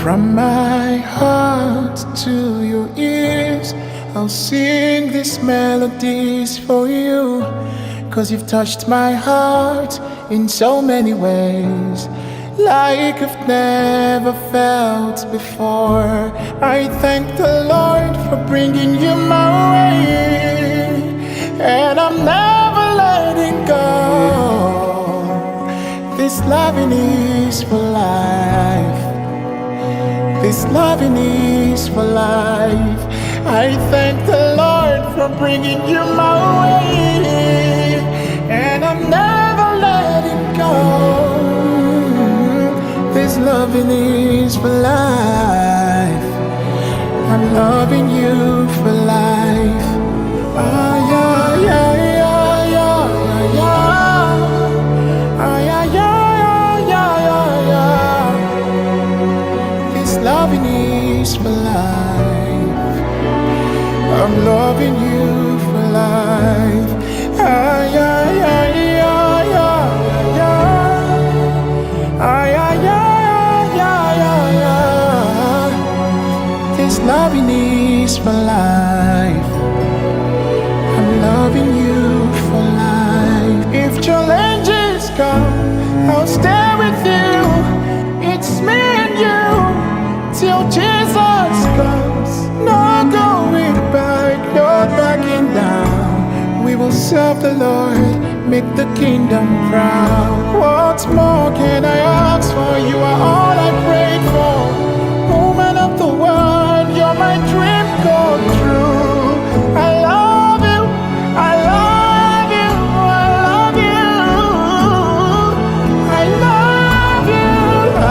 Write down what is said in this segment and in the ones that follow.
From my heart to your ears, I'll sing these melodies for you. 'Cause you've touched my heart in so many ways, like I've never felt before. I thank the Lord for bringing you my way, and I'm never letting go. This loving is for life. This loving is for life. I thank the Lord for bringing you my way, and I'm never letting go. This loving is for life. I'm loving you for life. Ah, yeah, yeah, yeah, yeah, yeah, yeah. Ah, yeah, yeah, yeah, yeah, yeah. This loving is for life. I'm loving you for life. Ah, yeah, yeah, yeah, yeah, yeah. Ah, yeah, yeah, yeah, yeah, yeah. This loving is for life. I'm loving you for life. If challenges come, I'll stay with you. It's me and you till Jesus comes. No going back, no backing down. We will serve the Lord, make the kingdom proud. What more can I ask for? You are all I prayed for. Woman of the world, you're my dream come true. I love you, I love you, I love you, I love you.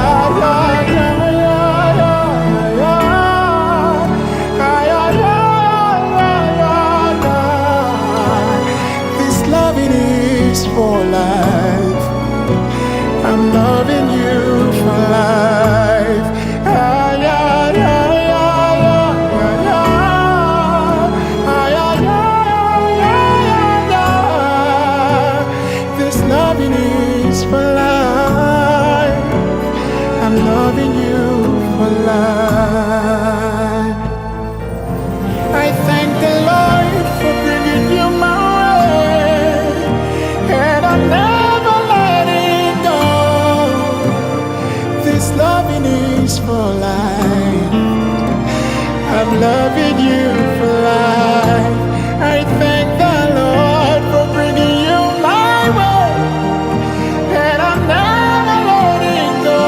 Ah, yeah, yeah, yeah, yeah, yeah. Ah, yeah, yeah, yeah, yeah. This loving is for life. I'm loving you for life. Ah, yeah, yeah, yeah, yeah, yeah. Ah, yeah, yeah, yeah, yeah. This loving is for life. I'm loving you for life. I thank the Lord for bringing you my way, and I'm never letting go. This loving is for life. I'm loving you for life. I thank the Lord for bringing you my way, and I'm never letting go.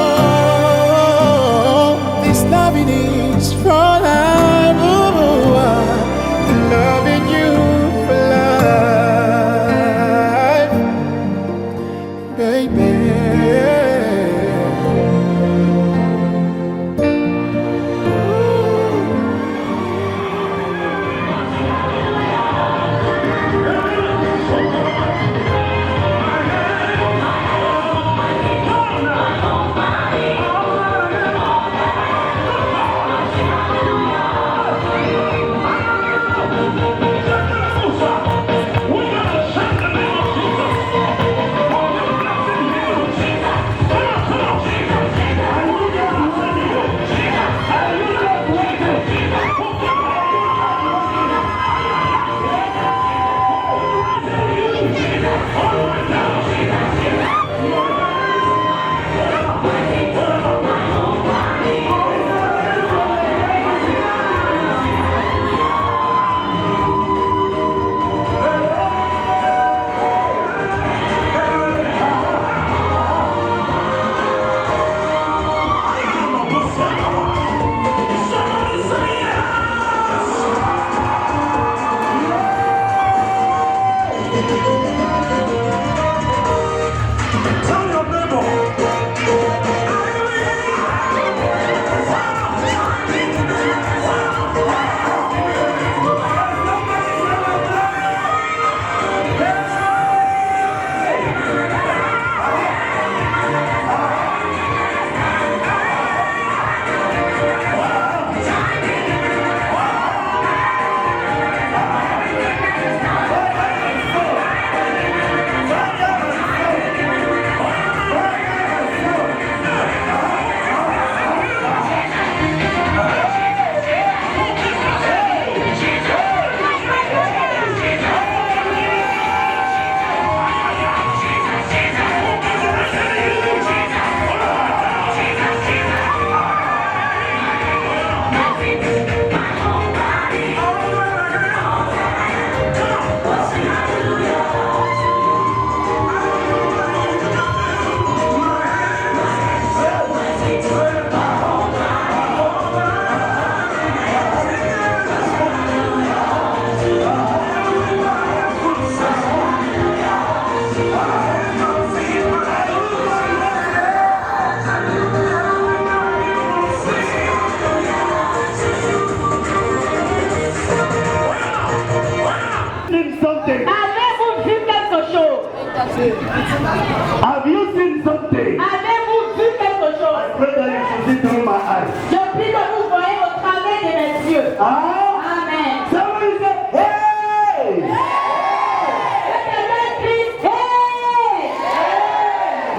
This loving is for life. Ooh, I'm loving you for life, baby. Have you seen something? Avez-vous vu quelque I chose? pray that you should see through my eyes. Je prie que vous voyez au travers de mes yeux. Ah? Amen. Somebody say, hey! Que quelqu'un crie, hey!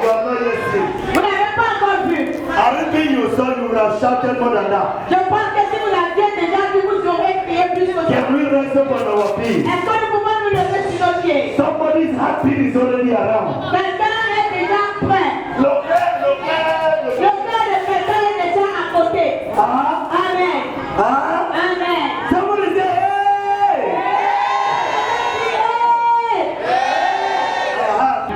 You are not yet seen. Vous n'avez pas encore vu. Everything you saw, you would have shouted more than that. Je pense que si vous l'aviez déjà vu, vous aurez crié plus que ça. Can we rise up on our feet? Est-ce que nous pouvons nous lever sur nos pieds? Somebody's heartbeat is already around. Quelqu'un est déjà prêt. Le cœur de quelqu'un est déjà à côté. Ah? Amen. Ah? Amen. Somebody say, hey! Ah.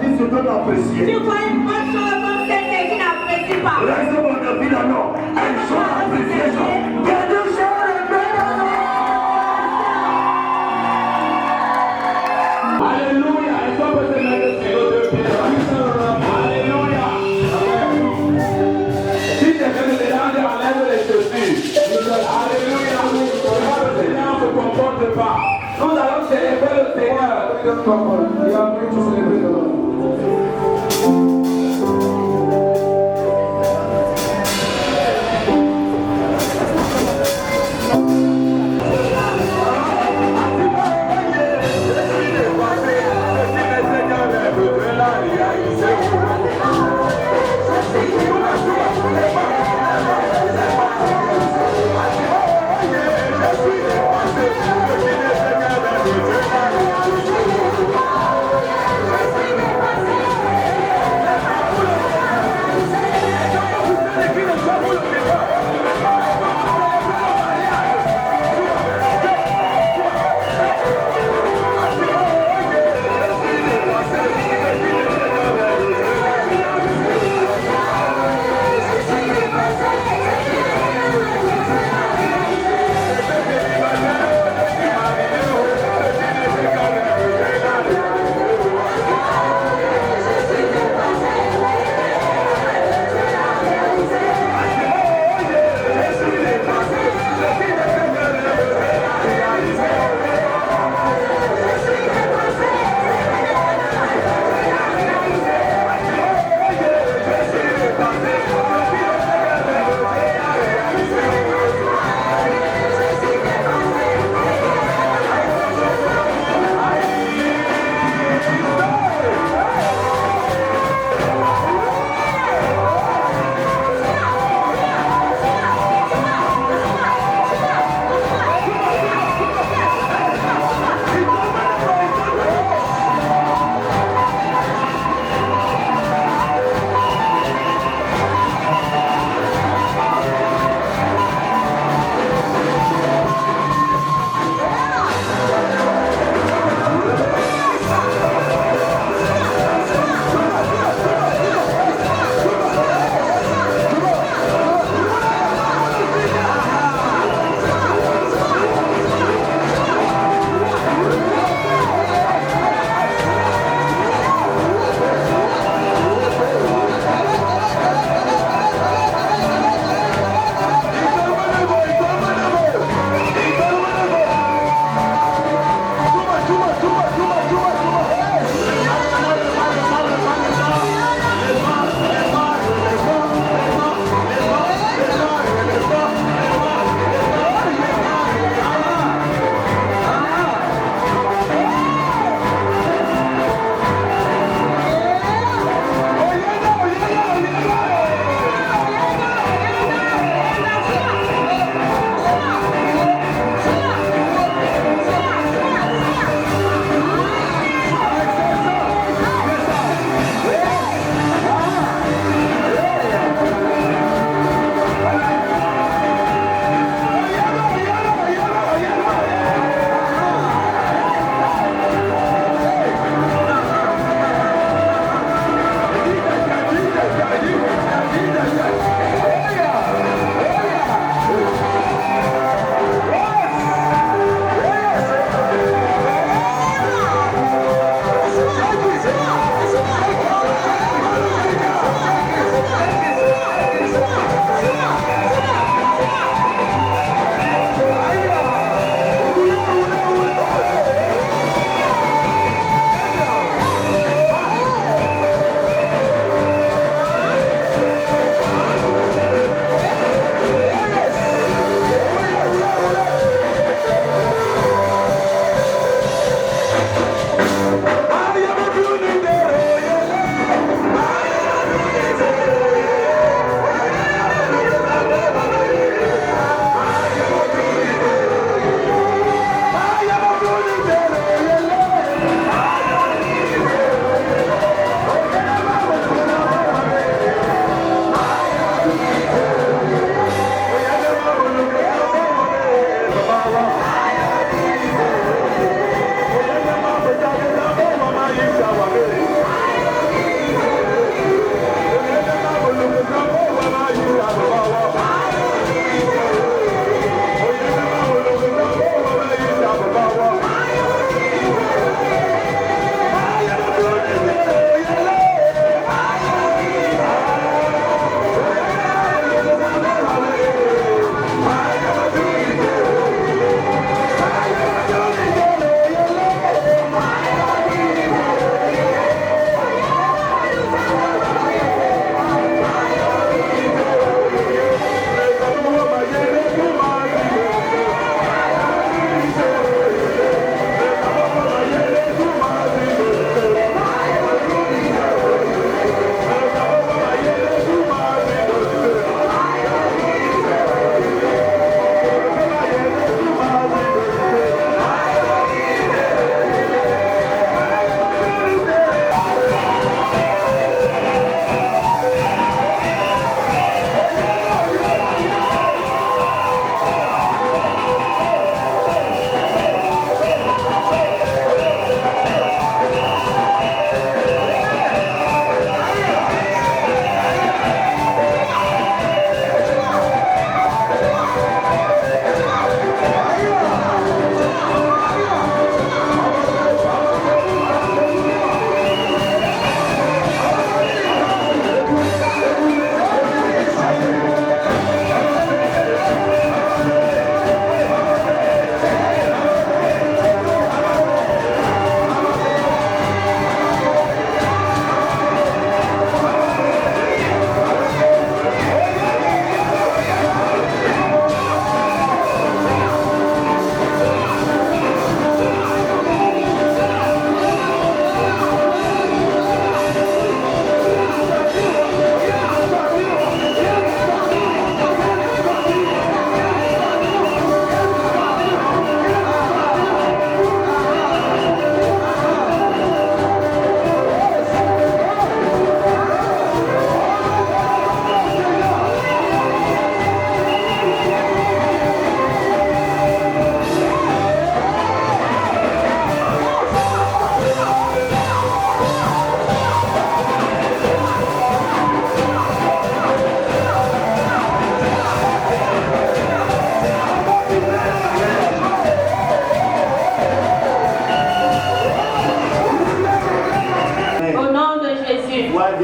dit ce qu'on Tu apprécie. vois une bonne chose comme celle que tu n'apprécies pas. Reste mon vie là, non. Elle chose appréciée, ça. Quelque chose de bien. Alléluia. Est-ce qu'on peut se mettre sur nos deux pieds? Alléluia. Si quelqu'un te dérange, enlève les chaussures. Alléluia. Regarde, le Seigneur ne se comporte pas. Nous allons célébrer le Seigneur. You are going to celebrate the Lord. Je suis dépassé.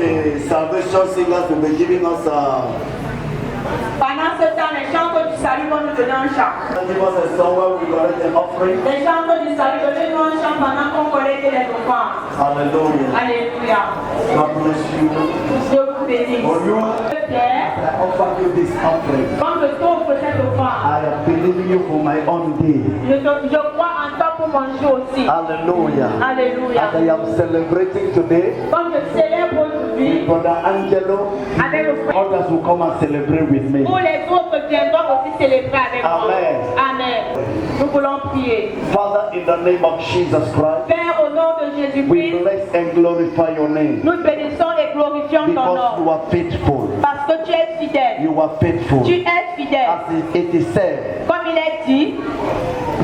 the salvation singers will be giving us Pendant ce temps, les chanteurs du salut vont nous donner un chant. give us a song where we collect an offering. Les chanteurs du salut donnez-nous un chant pendant qu'on collecte les offrandes. Hallelujah. Alléluia. God bless you. Dieu vous bénisse. For you, Pierre, I offer you this offering. quand je t'offre cette offrande, I am believing you for my own day. je crois en toi pour mon jour aussi. Hallelujah. Alléluia. As I am celebrating today, Comme je célèbre aujourd'hui, Brother Angelo, avec le frère, others will come and celebrate with me. pour les autres viendront aussi célébrer avec moi. Amen. Amen. Nous voulons prier. Father, in the name of Jesus Christ, Père, au nom de we Jésus-Christ, bless and glorify your name nous bénissons et glorifions ton because you nom. are faithful. Parce que tu es fidèle. You are faithful. Tu es fidèle. As it is said, Comme il est dit,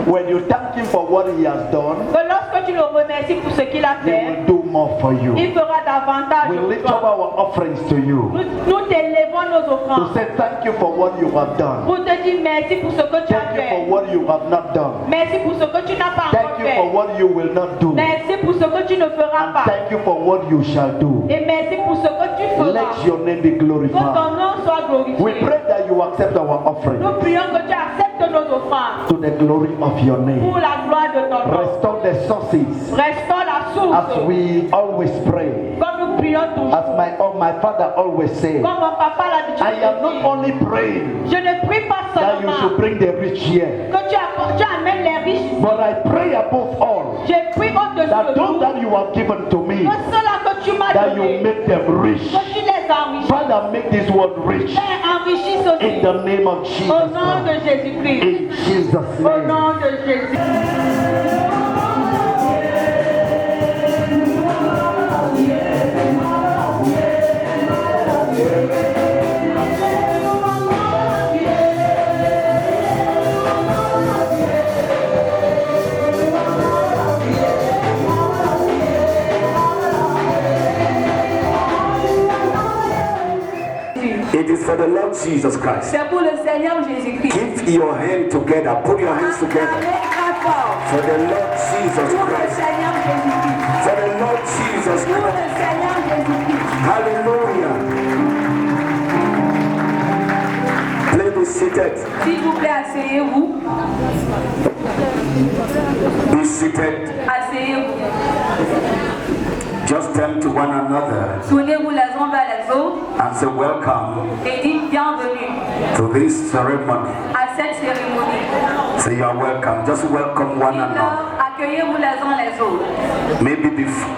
when you thank him for what he has done, que lorsque tu le remercies pour ce qu'il a he fait, will do more for you. il fera davantage We pour lift up toi. our offerings to you Nous t'élevons nos to offrandes say thank you for what you have done. pour te dire merci pour ce que tu as Thank you for fait. what you have not done. Merci pour ce que tu n'as pas encore Thank you for fait. what you will not do. Merci pour ce que tu ne feras And pas. thank you for what you shall do. Et merci pour ce que tu feras. Let your name be Que ton glorified. nom soit We glorifié. pray that you accept our offering Nous prions que tu acceptes nos offrandes to the glory of your name. pour la gloire de ton nom. Restore the sources Restons la as source. we always pray. Comme nous prions toujours. As my father always said, Comme mon papa l'a dit. I am not only praying Je ne prie pas that you should seulement bring the rich here, que tu amènes les riches. but I pray above all Je prie au-dessus that de those tout. that you have given to me, Que ceux-là que tu m'as that you donné, make them rich. que tu les enrichis. Father, make this world rich Père, enrichisse aussi. in the name of Jesus Au nom de Christ. Jésus-Christ. In Jesus' Au name. nom de Jésus. It is for the Lord Jesus Christ. C'est pour le Seigneur Jésus-Christ. Keep your hand together. Put your hands together. Très fort. For the Lord Jesus Pour le Christ. Seigneur Jésus-Christ. For the Lord Jesus Pour Christ. le Seigneur Jésus-Christ. Hallelujah. Please be seated. S'il vous plaît, asseyez-vous. Be seated. Asseyez-vous. Just turn to one another Tournez-vous les uns vers les autres and say welcome et dites bienvenue to this ceremony. à cette cérémonie. Say you are welcome. Just welcome one another. Dites-leur, accueillez-vous les uns les autres. Maybe before,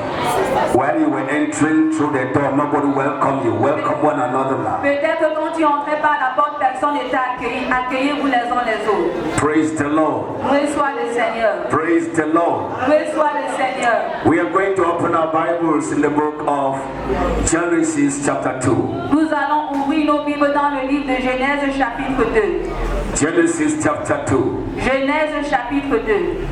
when you were entering through the door, nobody welcomed you. Welcome one another now. Peut-être que quand tu entrais par la porte, personne n'était accueilli. Accueillez-vous les uns les autres. Praise the Lord. Loué soit le Seigneur. Praise the Lord. Loué soit le Seigneur. We are going to open our Bibles in the book of Genesis chapter 2. Nous allons ouvrir nos Bibles dans le livre de Genèse chapitre 2. Genesis chapter 2. Genèse chapitre 2.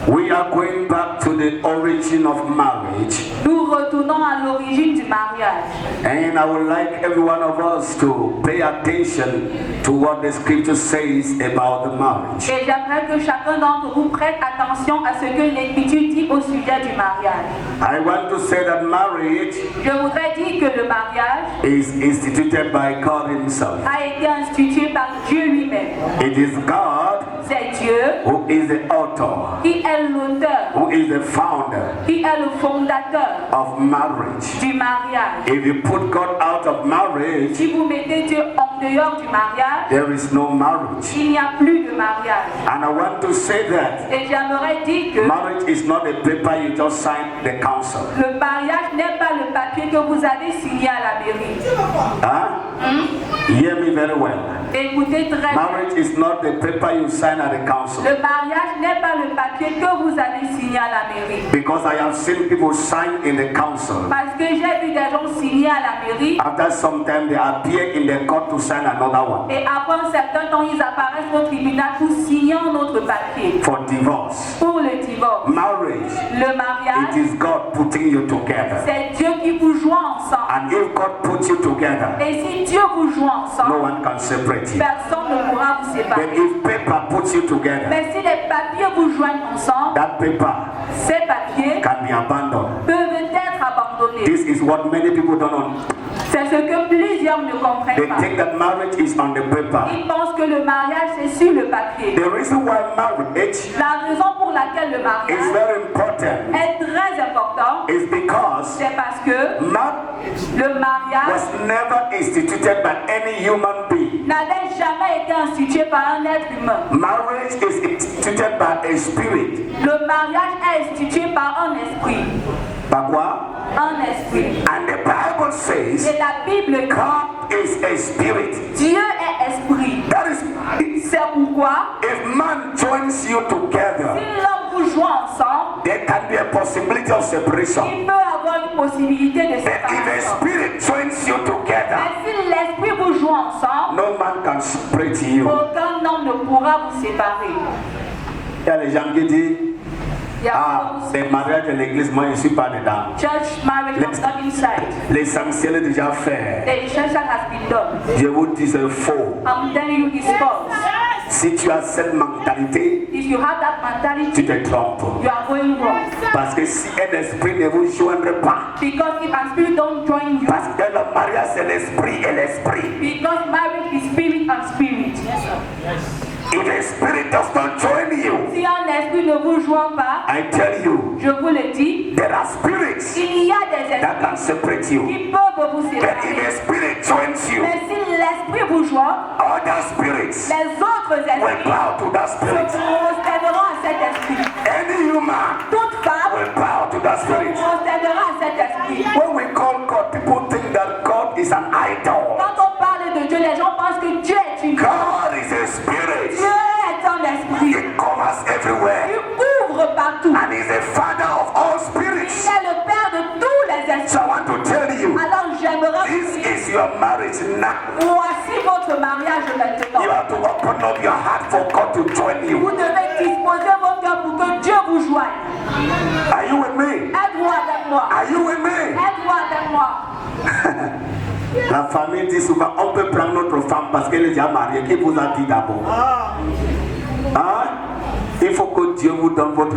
We are going back to the origin of marriage. Nous retournons à l'origine du mariage. And I would like every one of us to pay attention to what the scripture says about the marriage. Et j'aimerais que chacun d'entre vous prête attention à ce que l'Écriture dit au sujet du mariage. I want to say that marriage Je voudrais dire que le mariage is instituted by God Himself. a été institué par Dieu lui-même. It is God C'est Dieu who is the author, qui est l'auteur, who is the founder qui est le fondateur of marriage. du mariage. If you put God out of marriage, Si vous mettez Dieu en dehors du mariage, there is no marriage. il n'y a plus de mariage. And I want to say that Et j'aimerais dire que marriage is not a paper you just sign the council. le mariage n'est pas le papier que vous avez signé à la mairie. Huh? Hear me very well. Écoutez très bien. Marriage is not the paper you sign at the council. Le mariage n'est pas le papier que vous avez signé à la mairie. Because I have seen people sign in the council. Parce que j'ai vu des gens signer à la mairie After some time, they appear in the court to sign another one et après un certain temps, ils apparaissent au tribunal pour signer un autre papier for divorce. pour le divorce. Marriage, Le it mariage, is God putting you together. c'est Dieu qui vous joint ensemble. And if God puts you together, Et si Dieu vous joint no ensemble, one can separate you. personne ne pourra vous But séparer. if paper puts you together, Mais si les papiers vous joignent ensemble, that paper ces papiers can be abandoned. peuvent être abandonnés. This is what many people don't understand. C'est ce que plusieurs ne They comprennent pas. think that marriage is on the paper. Ils pensent que le mariage c'est sur le papier. The reason why marriage La raison pour laquelle le is mariage very important est très important, is because c'est parce que le mariage was never instituted by any human being. n'avait jamais été institué par un être humain. Marriage is instituted by a spirit. Le mariage est institué par un esprit. Par quoi? Un esprit. And the Bible says Et la Bible dit God is a spirit. Dieu est esprit. That is, C'est pourquoi if man joins you si together, l'homme vous joue ensemble, there can be a possibility of separation. il peut avoir une possibilité de But if a séparation. spirit joins you together, Mais si l'esprit vous joue ensemble, no man can separate you. aucun homme ne pourra vous séparer. Il y a des gens qui disent, Il y a ah, beaucoup les mariages de l'église, moi je ne suis pas dedans. church marriage was not inside. L'essentiel est déjà fait. The essential has been done. Je vous dis, c'est faux. I'm telling you this false. Si tu as cette mentalité, If you have that tu mentality, te trompes. you are going wrong. Parce que si un esprit ne vous joindrait pas, Because if a spirit don't join you, parce que le mariage c'est l'esprit et l'esprit. because marriage is spirit and spirit. If a spirit does not join you, Si un esprit ne vous joint pas, I tell you, je vous le dis, there are spirits il y a des that esprits can separate you. qui peuvent vous But if séparer. a spirit joins you, Mais si l'esprit vous joint, other spirits les autres will esprits bow to that se spirit. prostéreront à cet esprit. Any human Toute femme will bow to that se spirit. prostérera à cet esprit. When we call God, people think that God is an idol. Quand on parle de Dieu, les gens pensent que Dieu est une God is a spirit. Dieu est un esprit. He covers everywhere. Il couvre partout. And he's the father of all Il spirits. est le père de tous les So esprits. I want to tell you, Alors j'aimerais this vous dire, is your marriage now. voici votre mariage You maintenant. have to open up your heart for God to join Vous you. devez disposer votre cœur pour que Dieu vous joigne. Are you with me? Aide-vous avec moi. Are you with me? Aide-vous avec moi. La famille dit souvent, on peut prendre notre femme parce qu'elle est déjà mariée. Qui vous a dit d'abord? Hein? Il faut que Dieu vous donne votre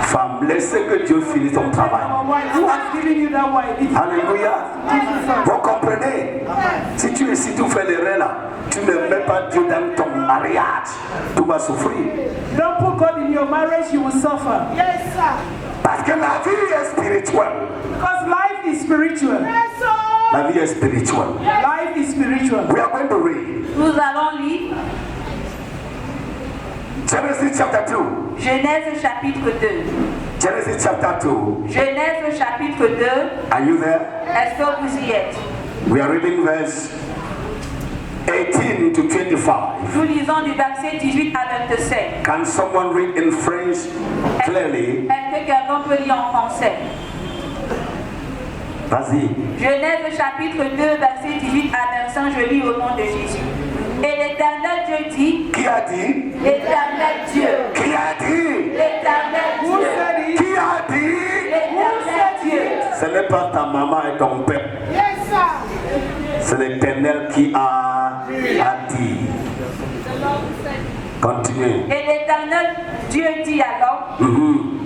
femme. Laissez que Dieu finisse son travail. Who has given you that wife? Alléluia. Vous comprenez? Si tu es ici, tu fais l'erreur là, tu ne mets pas Dieu dans ton mariage, tu vas souffrir. Don't put God in your marriage, you will suffer. Parce que la vie est spirituelle. Because life is spiritual. La vie est spirituelle. Life is spiritual. We are going to read Nous allons lire Genesis chapter 2. Genèse chapitre 2. Genesis chapter 2. Genèse chapitre 2. Are you there? Est-ce que vous y êtes? We are reading verse 18 to 25. Nous lisons du verset 18 à 25. Can someone read in French clearly? Est-ce que quelqu'un peut lire en français? Vas-y. Genèse chapitre 2, verset 18 à 25, je lis au nom de Jésus. Et l'Éternel Dieu dit, Qui a dit? l'Éternel Dieu, Qui a dit? l'Éternel Who Dieu, said it? Qui a dit? l'Éternel Dieu. Ce n'est pas ta maman et ton père. C'est l'Éternel qui a dit. Continuez. Et l'Éternel Dieu dit à l'homme,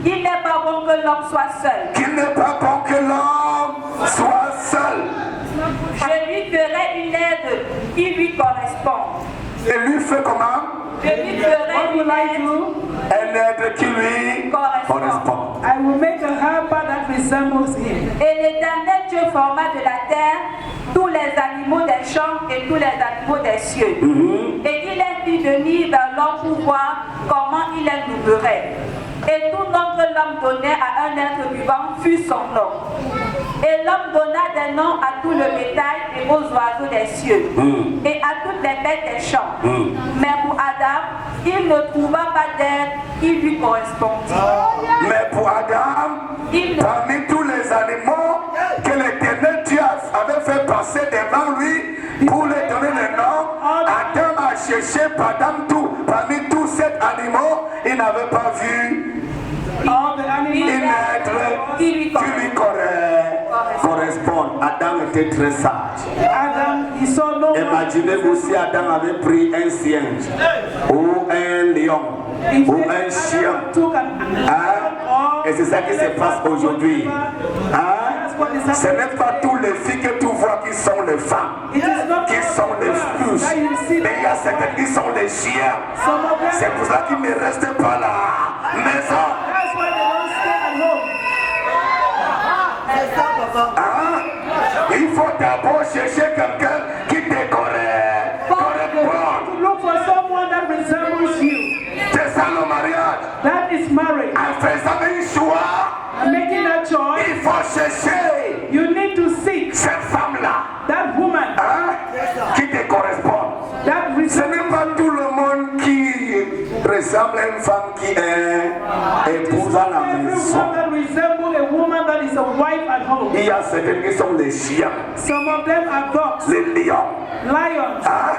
il n'est pas bon que l'homme soit seul. Qu'il n'est pas bon que l'homme soit seul. Je lui ferai une aide qui lui correspond. Et lui fait comment? Je lui ferai What will une I aide do? Un aide qui lui correspond. I will make a helper that resembles him. Et l'Éternel Dieu forma de la terre tous les animaux des champs et tous les animaux des cieux. Et il les fit venir vers l'homme pour voir comment il les nommerait. Et tout nom que l'homme donnait à un être vivant fut son nom. Et l'homme donna des noms à tout le bétail et aux oiseaux des cieux, et à toutes les bêtes des champs. Mais pour Adam, il ne trouva pas d'aide qui lui correspondit. Mais pour Adam, parmi tous les animaux que l'Éternel Dieu avait fait passer devant lui pour lui donner le nom, Adam a cherché parmi tous ces animaux, il n'avait pas vu All the animals. une être qui lui correspond. Adam était très sage. Adam, he saw no one. Imaginez-vous si Adam avait pris un singe ou un lion If ou un chien. Adam took an Hein? Et c'est ça qui se passe aujourd'hui. Hein? what is Ce happening. n'est pas tous les filles que tu vois qui sont les femmes, It is not qui sont les fous. that you see. Mais il y a certaines qui sont les chiens. Some of them, C'est pour ça qu'ils ne restent pas là. Maison. that's why they don't stay at home. Hein? Il faut d'abord chercher quelqu'un qui te correspond. To look for someone that resembles you. C'est ça le mariage. That is marriage. En faisant un choix, Making a choice, il faut chercher you need to seek cette femme-là, that woman hein, qui te correspond. that Ce resembles. n'est pas tout le monde qui ressemble à une femme qui est épouse à la maison. Everyone that resembles a woman that is a wife at home. Il y a certaines qui sont les chiens, Some of them are dogs, les lions. lions. Hein?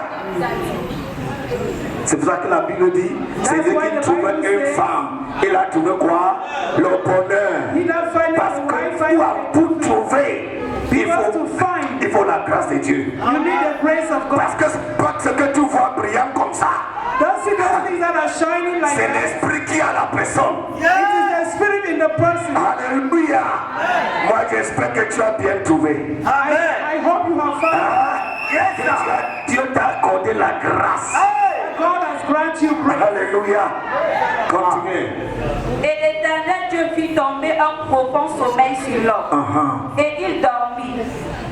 C'est pour ça que la Bible dit, c'est Dieu qui trouve une femme. Il a trouvé quoi? Le bonheur. He that findeth Parce a que wife findeth pour trouver, il faut la grâce de Dieu. You need the grace of God. Parce que ce que tu vois brillant comme ça, Don't see those things that are shining like c'est that. l'esprit qui a la personne. It is the spirit in the person. Alléluia. Moi j'espère que tu as bien trouvé. I hope you have found Dieu t'a accordé la grâce. God has granted you grace. Alléluia. Continuez. Et l'Éternel Dieu fit tomber un profond sommeil sur l'homme. Et il dormit.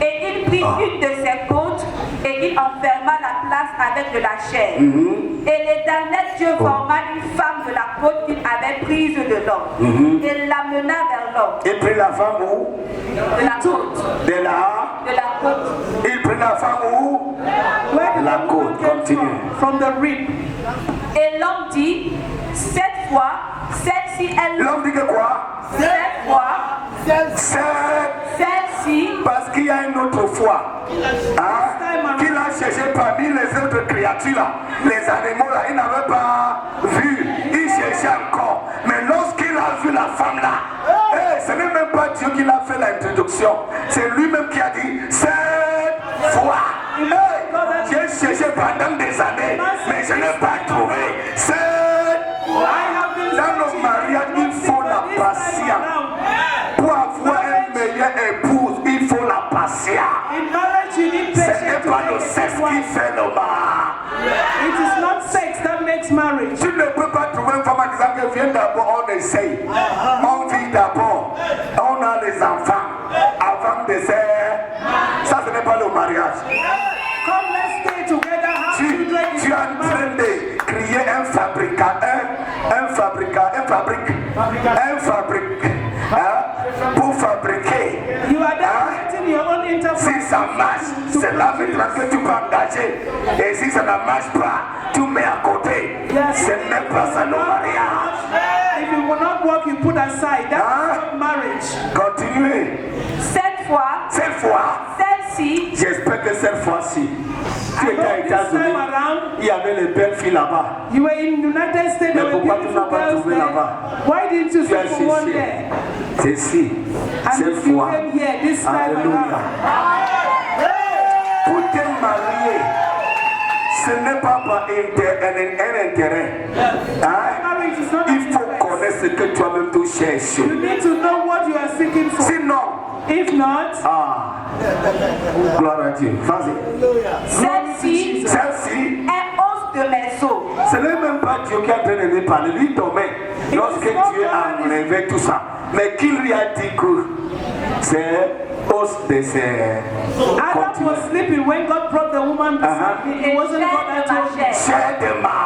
Et il prit une de ses côtes et il enferma la place avec de la chair. Et l'Éternel Dieu forma une femme de la côte qu'il avait prise de l'homme. Et l'amena vers l'homme. Il prit la femme où? De la côte. De la. De la côte. Il prit la femme où? Where did La the côte, woman came continue. from the rib. Et l'homme dit, cette fois, celle-ci, elle... L'homme dit que quoi? Cette fois, celle-ci, Parce qu'il y a une autre fois, hein, qu'il a cherché parmi les autres créatures là, les animaux là, il n'avait pas vu, il cherchait encore. Mais lorsqu'il a vu la femme là, ce n'est même pas Dieu qui l'a fait l'introduction, c'est lui-même qui a dit cette fois. J'ai cherché pendant des années, mais je n'ai pas trouvé. Dans le mariage, il faut la patience. Pour avoir une meilleure épouse, il faut la patience. In marriage, you need Ce patience n'est to pas le make sexe it qui work. fait le mal. It is not sex that makes marriage. Tu ne peux pas trouver une femme en disant que viens d'abord, on essaye. On vit d'abord. On a les enfants avant de faire. Ça, ce n'est pas le mariage. Come, let's stay together. Have Tu children. es en train de créer un fabricant, hein, pour fabriquer. You are creating your own enterprise. Si ça marche, c'est là maintenant que tu peux engager. Et si ça ne marche pas, tu mets à côté. Ce n'est pas ça le mariage. If it will not work, you put aside. That's Huh? not marriage. Continuez. cette fois, Cette fois, celle-ci, j'espère que cette fois-ci, tu I étais à hope this États-Unis, time around, il y avait les belles filles là-bas. you were in the United States. Mais There were pourquoi tu beautiful n'as pas girls trouvé there. là-bas? Why didn't you Tu as seek for one cherché. there? C'est si, And cette you fois. came here this time Alléluia. around. Pour te marier, ce n'est pas par un intérêt. Hein? Marriage is not Il an faut interest. connaître ce que toi-même tu cherches. You need to know what you are seeking for. Sinon, If not, gloire à Dieu. Vas-y. celle-ci Celle-ci, est os de mes os. ce n'est même pas Dieu qui est en train de lui parler. Lui dormait lorsque Dieu a enlevé tout ça. Mais qui lui a dit que c'est os de ses. Adam was sleeping when God brought the woman beside him. It wasn't God that Chair de ma told him. chair. Chair de ma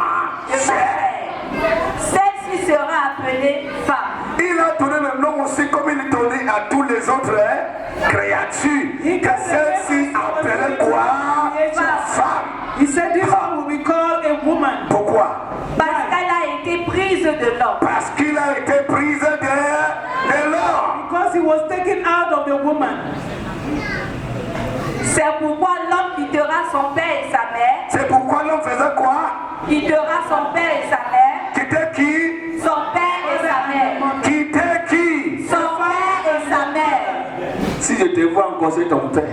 De ma chair. chair. Celle-ci sera appelée femme. Il a donné le nom aussi comme il donnait à tous les autres créatures. Que celle-ci appelait quoi? Femme. He said this one will be called a woman. Pourquoi? Parce qu'elle a été prise de l'homme. Parce qu'il a été prise de l'homme. Because he was taken out of the woman. C'est pourquoi l'homme quittera son père et sa mère. C'est pourquoi l'homme faisait quoi? Quittera son père et sa mère. Quitter qui? Son père et sa mère. Quitter qui? Son père et sa mère. Si je te vois encore, c'est ton père.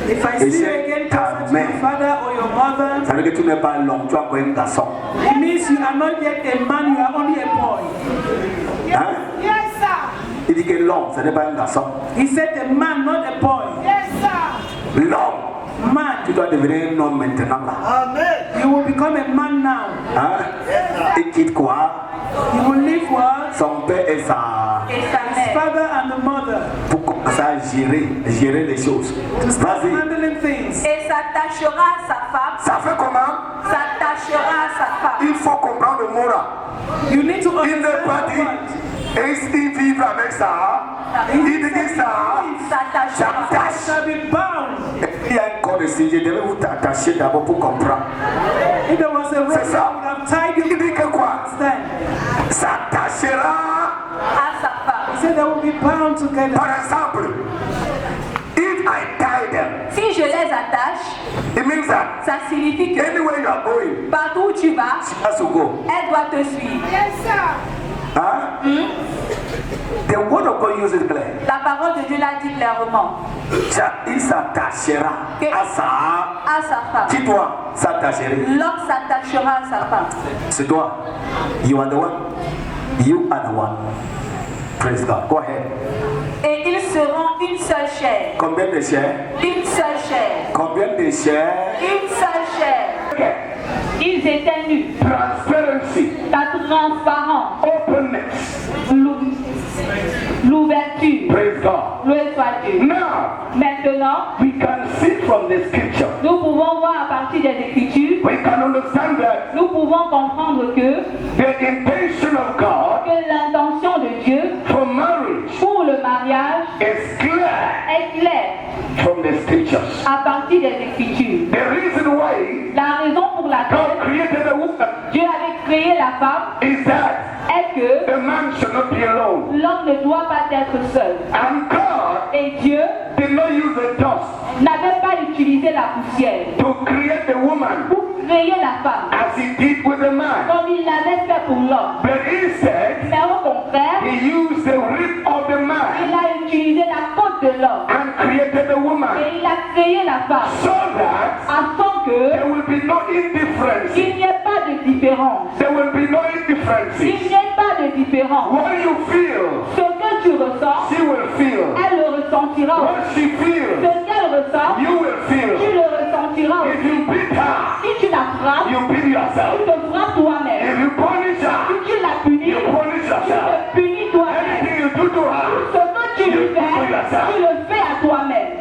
If I see you again closer to your father or your mother, Ça veut dire que tu n'es pas l'homme, tu es encore un garçon. it means you are not yet a man, you are only a boy. Hein? Il Il dit que l'homme, ce n'est pas un garçon. He said a man, not a boy. L'homme, Man. tu dois devenir un homme maintenant là. You will become a man now. Hein? Il quitte quoi? You will leave what? Son père et sa... Et sa His mère. father and the mother. Pour commencer à gérer les choses. To start Vas-y. handling things. Et s'attachera à sa femme. Ça fait comment? S'attachera à sa femme. Il faut comprendre le mot là. You need to Il n'est pas understand dit. what. Et il vivre avec ça. Il dit que ça. S'attachera. J'attache. Shall be bound. Il y a un corps de sujet. Je vais vous attacher d'abord pour comprendre. If there was a rope, C'est ça. I would have tied you. Il dit que quoi? Understand? S'attachera. À sa femme. He said they will be bound together. Par exemple, if I tie them, Si je les attache, it means that ça signifie que anywhere you are going, partout où tu vas, she has to go. elle doit te suivre. Huh? The word of God uses clear. La parole de Dieu l'a dit clairement. Il s'attachera à sa. À sa femme. Qui toi s'attacherait? L'homme s'attachera à sa femme. C'est toi. You are the one. You are the one. Praise God. Go ahead. Et ils seront une seule chair. Combien de chairs? Une seule chair. Combien de chairs? Une seule chair. Ils étaient nus. Transparency. La transparence. Openness. L'ouverture. Praise God. Loué soit Dieu. Now, Maintenant, we can see from the scripture. nous pouvons voir à partir des Écritures, We can understand that nous pouvons comprendre que the intention of God l'intention de Dieu for marriage pour le mariage is clear est claire from the scriptures. à partir des Écritures. The reason why La raison pour laquelle God created a woman Dieu avait créé la femme is that est que a man should not be alone. l'homme ne doit pas être seul. And God Et Dieu did not use the dust n'avait pas utilisé la poussière to create the woman pour créer la femme as he did with the man. comme il l'avait fait pour l'homme. But instead, Mais au contraire, he used the rib of the il man a utilisé la côte de l'homme and created the woman et il a créé la femme so that afin que there will be no indifference. il n'y ait pas de différence. There will be no indifference. Il n'y ait pas de différence. What you feel, Ce que tu ressens, she will feel. elle le ressentira. What she Ce feels, qu'elle ressent, you will tu feel. le ressentiras. If you beat her, Si tu la frappes, you beat tu yourself. te frappes toi-même. If you punish Si her, tu la punis, you punish tu yourself. te punis toi-même. Anything you do to her, Ce que tu lui fais, tu le fais à toi-même.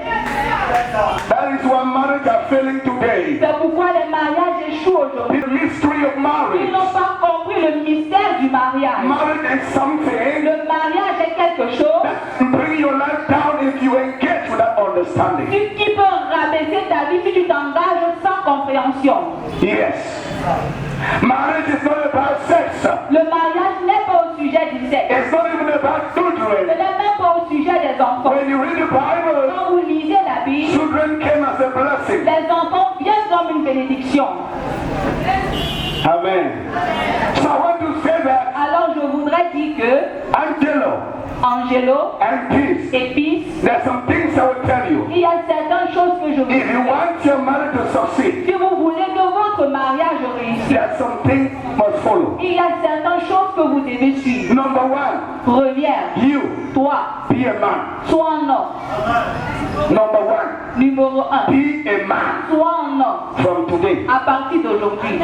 that is why marriage are failing today. C'est pourquoi les mariages échouent aujourd'hui. The mystery of Ils marriage. n'ont pas compris le mystère du mariage. Marriage is something Le mariage est quelque chose that will bring your life down if you engage with that understanding. qui peut rabaisser ta vie si tu t'engages sans compréhension. Yes. Marriage is not about sex. Le mariage n'est pas au sujet du sexe. It's not even about Ce children. n'est même pas au sujet des enfants. When you read the Bible, Quand vous lisez la Bible, children came as a blessing. les enfants viennent comme une bénédiction. Amen. So I want to say that Alors je voudrais dire que Angelo Angelo and peace. et Peace, There's some things I will tell you. il y a certaines choses que je vous If you dis. want your marriage to succeed, Si vous voulez que votre mariage réussisse, there's some things must follow. il y a certaines choses que vous devez suivre. Number one, Première, you toi, be a man. sois un homme. Number one, Numéro 1, be a man sois un homme from today. à partir d'aujourd'hui.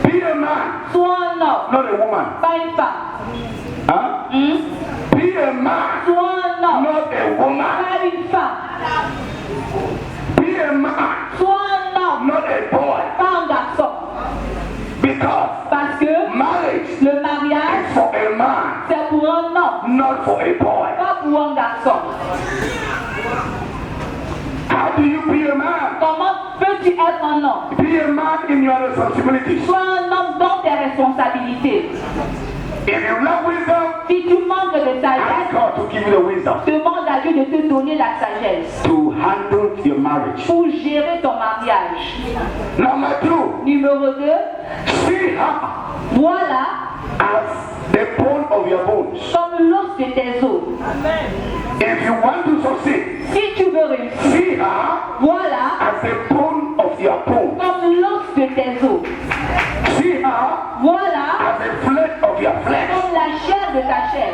Be a man, Sois un homme, not a woman. pas une femme. Huh? Be a man, Sois un homme, not a woman. pas une femme. Be a man, Sois un homme, not a boy. pas un garçon. Because Parce que marriage le mariage, is for a man, c'est pour un homme, not for a boy. pas pour un garçon. How do you be a man? Comment peux-tu être un homme? Be a man in your responsibilities. Sois un homme dans tes responsabilités. If you lack wisdom, Si tu manques de ask sagesse, God to give you the wisdom demande à Dieu de te donner la sagesse to handle your marriage. pour gérer ton mariage. Number two, Numéro 2, see her voilà as the bone of your bones. comme l'os de tes os. If you want to succeed, Si tu veux réussir, see her voilà as the bone of your bone. comme l'os de tes os. See her Voilà as the flesh of your flesh. comme la chair de ta chair.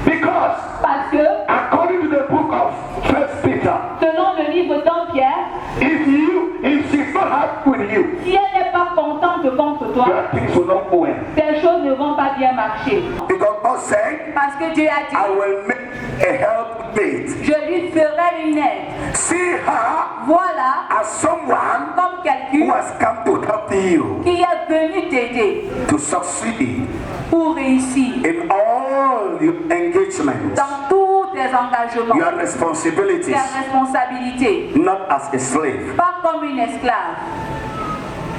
Because Parce que, according to the book of 1 Peter, selon le livre d'An Pierre, if she's not happy with you, si elle n'est pas contente contre toi, your things will not go in. ces choses ne vont pas bien marcher. Because God said, Parce que Dieu a dit, I will make a helpmate. je lui ferai une aide. See her Voilà as someone comme who quelqu'un has come to help you qui est venu t'aider to succeed pour réussir in all your engagements, dans tous tes engagements, your responsibilities, tes responsabilités, not as a slave. pas comme une esclave.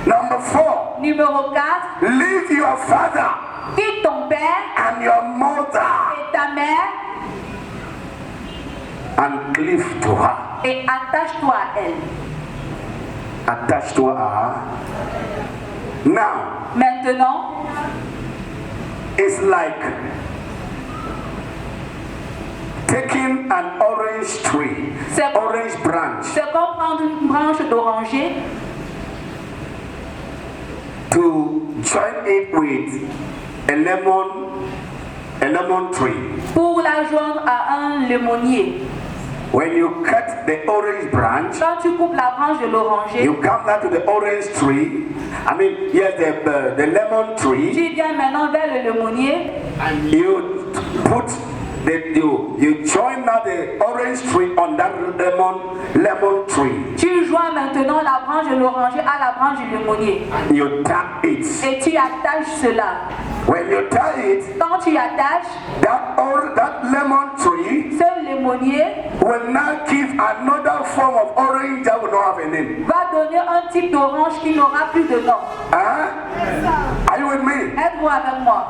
Number 4, Numéro 4, leave your father quitte ton père and your mother et ta mère and cleave to her. et attache-toi à elle. Attached to her. Now, Maintenant, it's like taking an orange tree, C'est- orange branch, c'est comme prendre une branche d'oranger to join it with a lemon tree. pour la joindre à un limonier. When you cut the orange branch, Quand tu coupes la branche de l'oranger, you come down to the orange tree. I mean, yes, the lemon tree. tu viens maintenant vers le limonier, You put you join now the orange tree on that lemon tree. tu joins maintenant la branche de l'oranger à la branche du limonier You tap it. et tu attaches cela. When you tie it, Quand tu attaches, that lemon tree ce limonier will now give another form of orange that will not have a name. va donner un type d'orange qui n'aura plus de nom. Huh? Are you with me? Êtes-vous avec moi?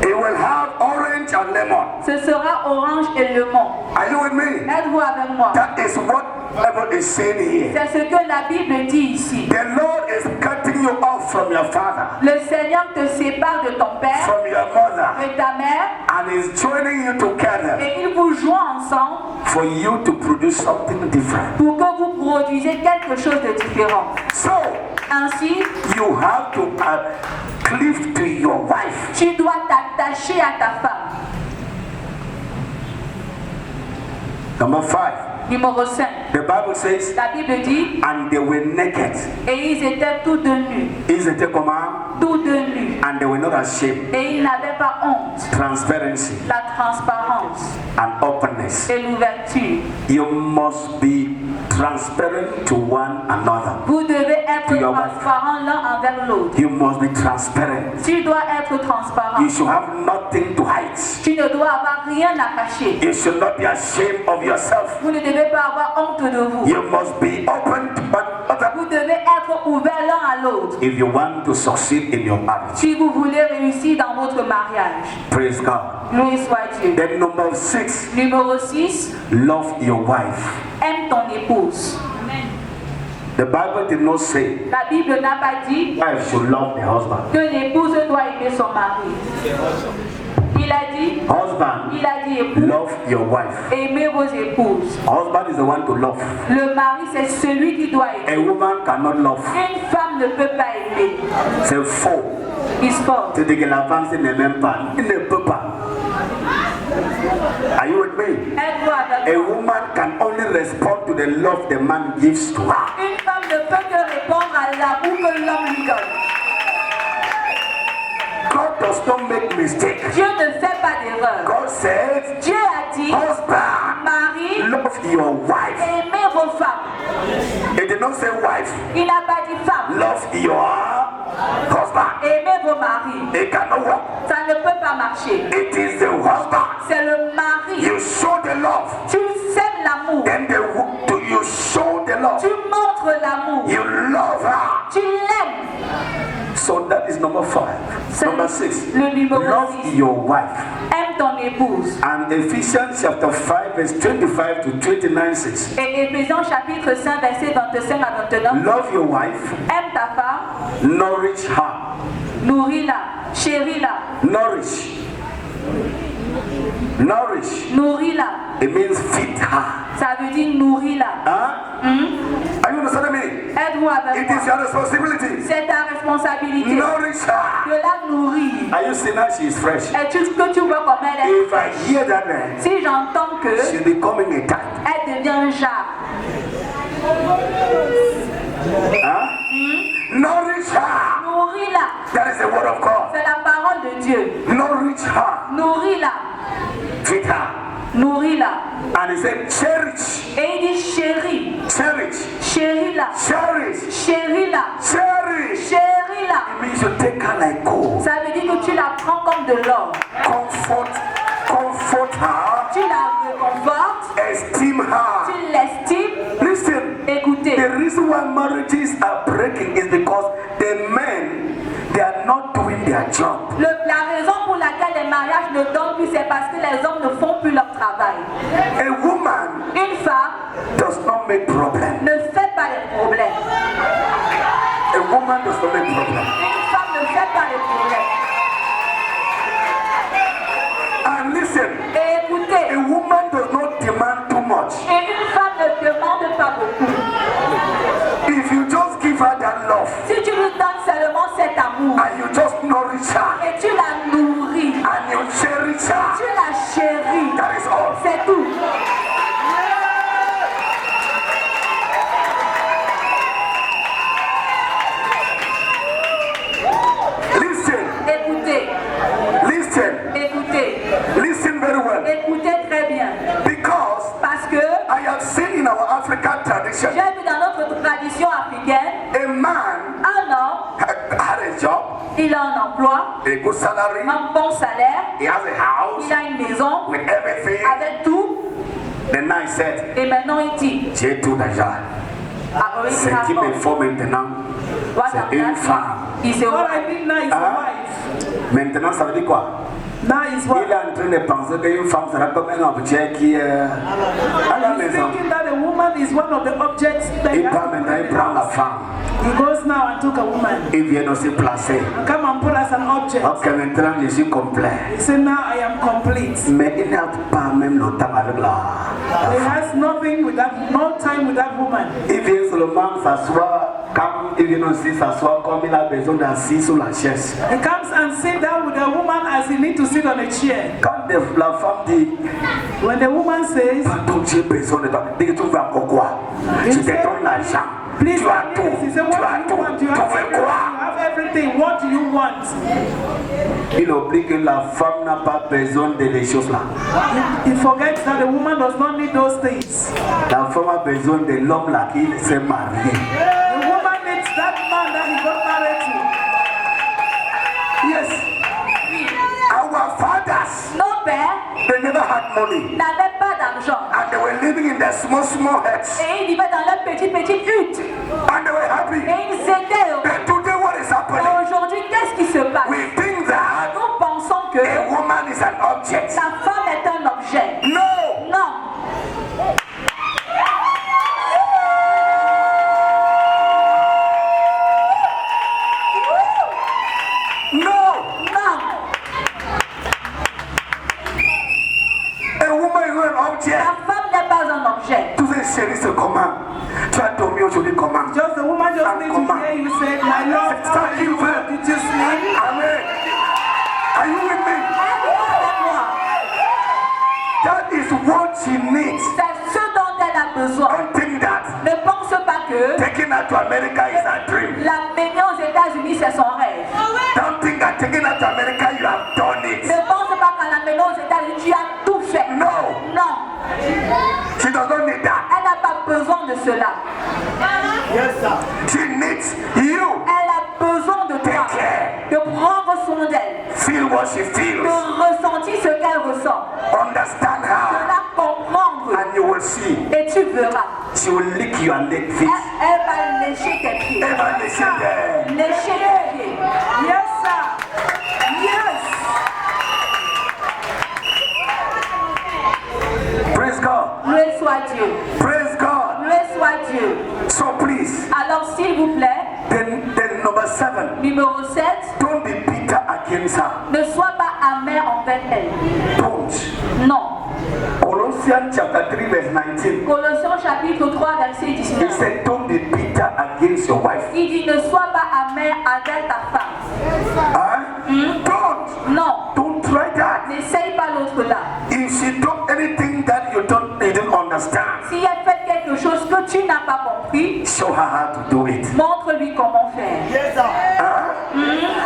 It will have orange and lemon. Ce sera orange et lemon. Are you with me? Êtes-vous avec moi? That is what the Bible is saying here. C'est ce que la Bible dit ici. The Lord is cutting you off from your father, Le Seigneur te sépare de ton père, from your mother, de ta mère, and is joining you together et il vous joint ensemble for you to produce something different. pour que vous produisez quelque chose de différent. So, Ainsi, you have to cleave to your wife. tu dois t'attacher à ta femme. Number 5, Numéro 5. the Bible says, La Bible dit, and they were naked. et ils étaient tous deux nus, Ils étaient comment? tous deux nus, And they were not ashamed. et ils n'avaient pas honte. Transparency La transparence and openness. et l'ouverture. You must be transparent to one another. Vous devez être To your wife. transparents l'un envers l'autre. You must be transparent. Tu dois être transparent. You should have nothing to hide. Tu ne dois avoir rien à cacher. You should not be ashamed of yourself. Vous ne devez pas avoir honte de vous. You must be open to one another Vous devez être ouverts l'un à l'autre. if you want to succeed in your marriage. Si vous voulez réussir dans votre mariage. Praise God. Loué soit Dieu. Then number 6, Numéro 6. love your wife. Aime ton épouse. The Bible did not say La Bible n'a pas dit wife should love the husband. que l'épouse doit aimer son mari. Il a dit, Husband, époux, love your wife. aimez vos épouses. Husband is the one to love. Le mari, c'est celui qui doit A aimer. woman cannot love. Une femme ne peut pas aimer. C'est faux. Il se porte. C'est que la femme ne m'aime pas. Il ne peut pas. Are you with me? Êtes-vous avec A moi? woman can only respond to the love the man gives to her. Une femme ne peut que répondre à l'amour que l'homme lui donne. God does not make mistakes. Dieu ne fait pas d'erreur. God says, Dieu a dit, husband, mari, love your wife. aimez vos femmes. It did not say wife, Il n'a pas dit femme. love your husband. Aimez vos maris. It cannot work. Ça ne peut pas marcher. It is the husband. C'est le mari. You show the love. Tu sèmes l'amour. Then you show the love. Tu montres l'amour. You love her. Tu l'aimes. So that is number 5. C'est Number 6. le numéro Love 6. your wife. Aime ton épouse. And Ephesians chapter 5 verse 25 to 29 says, Et Éphésiens chapitre 5 verset 25 à 29. love your wife, Aime ta femme. nourish her. Nourris-la. Chéris-la. Nourish. Nourish. Nourris-la. It means feed her. Ça veut dire nourris-la. Are you understanding me? Aide-vous avec It is moi. your responsibility. C'est ta responsabilité Nourish her. de la nourrir. Are you seeing how she is fresh? Et tu que tu vois comme elle est. If I hear that name, Si j'entends que she's becoming a type. elle devient un jar. Nourish her. Nourris-la. That is the word of God. C'est la parole de Dieu. Nourish her. Nourris-la. Feed her. Nourris-la. And he said, cherish. Et il dit chérie. Cherish. Chérie-la. Cherish. Chérie-la. Cherish. Chérie-la. It means you take her like gold. Ça veut dire que tu la prends comme de l'or. Comfort her. Tu la réconfortes. Esteem her. Tu l'estimes. Listen. Écoutez. The reason why marriages are breaking is because the men, they are not doing their job. La raison pour laquelle les mariages ne donnent plus, c'est parce que les hommes ne font plus leur travail. A woman Une femme does not make problem. ne fait pas les problèmes. A woman does not make problem. Une femme ne fait pas les problèmes. And listen, Et écoutez, a woman does not demand too much. et une femme ne demande pas beaucoup. If you just give her that love Si tu lui donnes seulement cet amour and you just nourish her et tu la nourris, and you cherish her, tu la chéris, that is all. c'est tout. Listen, Écoutez, listen, écoutez, listen very well. écoutez très bien. Because Parce que I have seen in our African tradition, j'ai vu dans notre tradition africaine, a man un homme, had a job, il a un emploi, a good salary, un bon salaire, he has a house il a une maison with everything. avec tout, Then now he said, et maintenant il dit, j'ai tout déjà. Ce qui me faut maintenant, c'est une femme. il se What I think now is a Hein? wife. Maintenant, ça veut dire quoi? Now is what? Il est en train de penser qu'une femme sera comme un objet qui est à la He's maison. thinking that a woman is one of the objects that he Il has part to maintenant, il bring prend la out. femme. He goes now and took a woman. Il vient aussi placer. And come and put as an object. Ok, maintenant je suis complet. He said, now I am complete. Mais il n'a pas même le temps avec la He femme. has nothing with that, no time with that woman. Il vient seulement s'asseoir, comme il vient aussi s'asseoir comme il a besoin d'assis sur la chaise. He comes and sit down with the woman as he needs to sit on a chair. Quand la femme dit, When the woman says, pardon, j'ai besoin de toi, dis que tu veux encore quoi? Je te donne l'argent. please, Tu as tout. he said, Tu what as do you tout. want? Tu You have veux everything. You quoi? have everything. What do you want? Il oublie que la femme n'a pas besoin de les choses là. He forgets that the woman does not need those things. La femme a besoin de l'homme là qui s'est marié. The woman needs that man that he got married to. Yes. Our fathers, nos pères they never had money. n'avaient pas d'argent. And they were living in their small huts. Et ils vivaient dans leur petite hutte. And they were happy. Et ils étaient heureux. But today what is Et happening? aujourd'hui, qu'est-ce qui se passe? We think that Nous pensons que a woman is an object. la femme est un objet. No. Non. No. Non. A woman is not an object. La femme n'est pas un objet. Tous ces chéris se commandent. Tu as dormi aujourd'hui comment? Just the woman just needs to hear you say, my love, how are you? Did you sleep? Amen. Are you with me? Êtes-vous avec moi? That is what she needs. C'est ce dont elle a besoin. Don't think that Ne pense pas que taking her to America is a dream. l'amener aux États-Unis, c'est son rêve. Don't think that taking her to America you have done it. Ne pense pas qu'en l'amenant aux États-Unis, tu as tout fait. No. Non. She does not need that. Elle n'a pas besoin de cela. She needs you. Elle a besoin de toi. De prendre soin d'elle. Feel what she De feels. ressentir ce qu'elle ressent. Understand De her. la comprendre. And you will see. Et tu verras. She will lick your leg feet. Elle va lécher tes pieds. Elle va lécher tes- Lécher tes pieds. Yes, sir. Yes. Praise God. Loué soit Dieu. Praise God. Loué soit Dieu. So please, Alors s'il vous plaît, then number 7. numéro 7, Don't be bitter against her. ne sois pas amer envers elle. Don't. Non. Colossians chapter 3 verse 19. Colossiens chapitre 3 verset He 19. said, don't be bitter against your wife. Il dit ne sois pas amer avec ta femme. Huh? Non. Don't try that. N'essaye pas l'autre là. If she does anything that you don't understand, Si elle fait quelque chose que tu n'as pas compris, show her how to do it. montre-lui comment faire.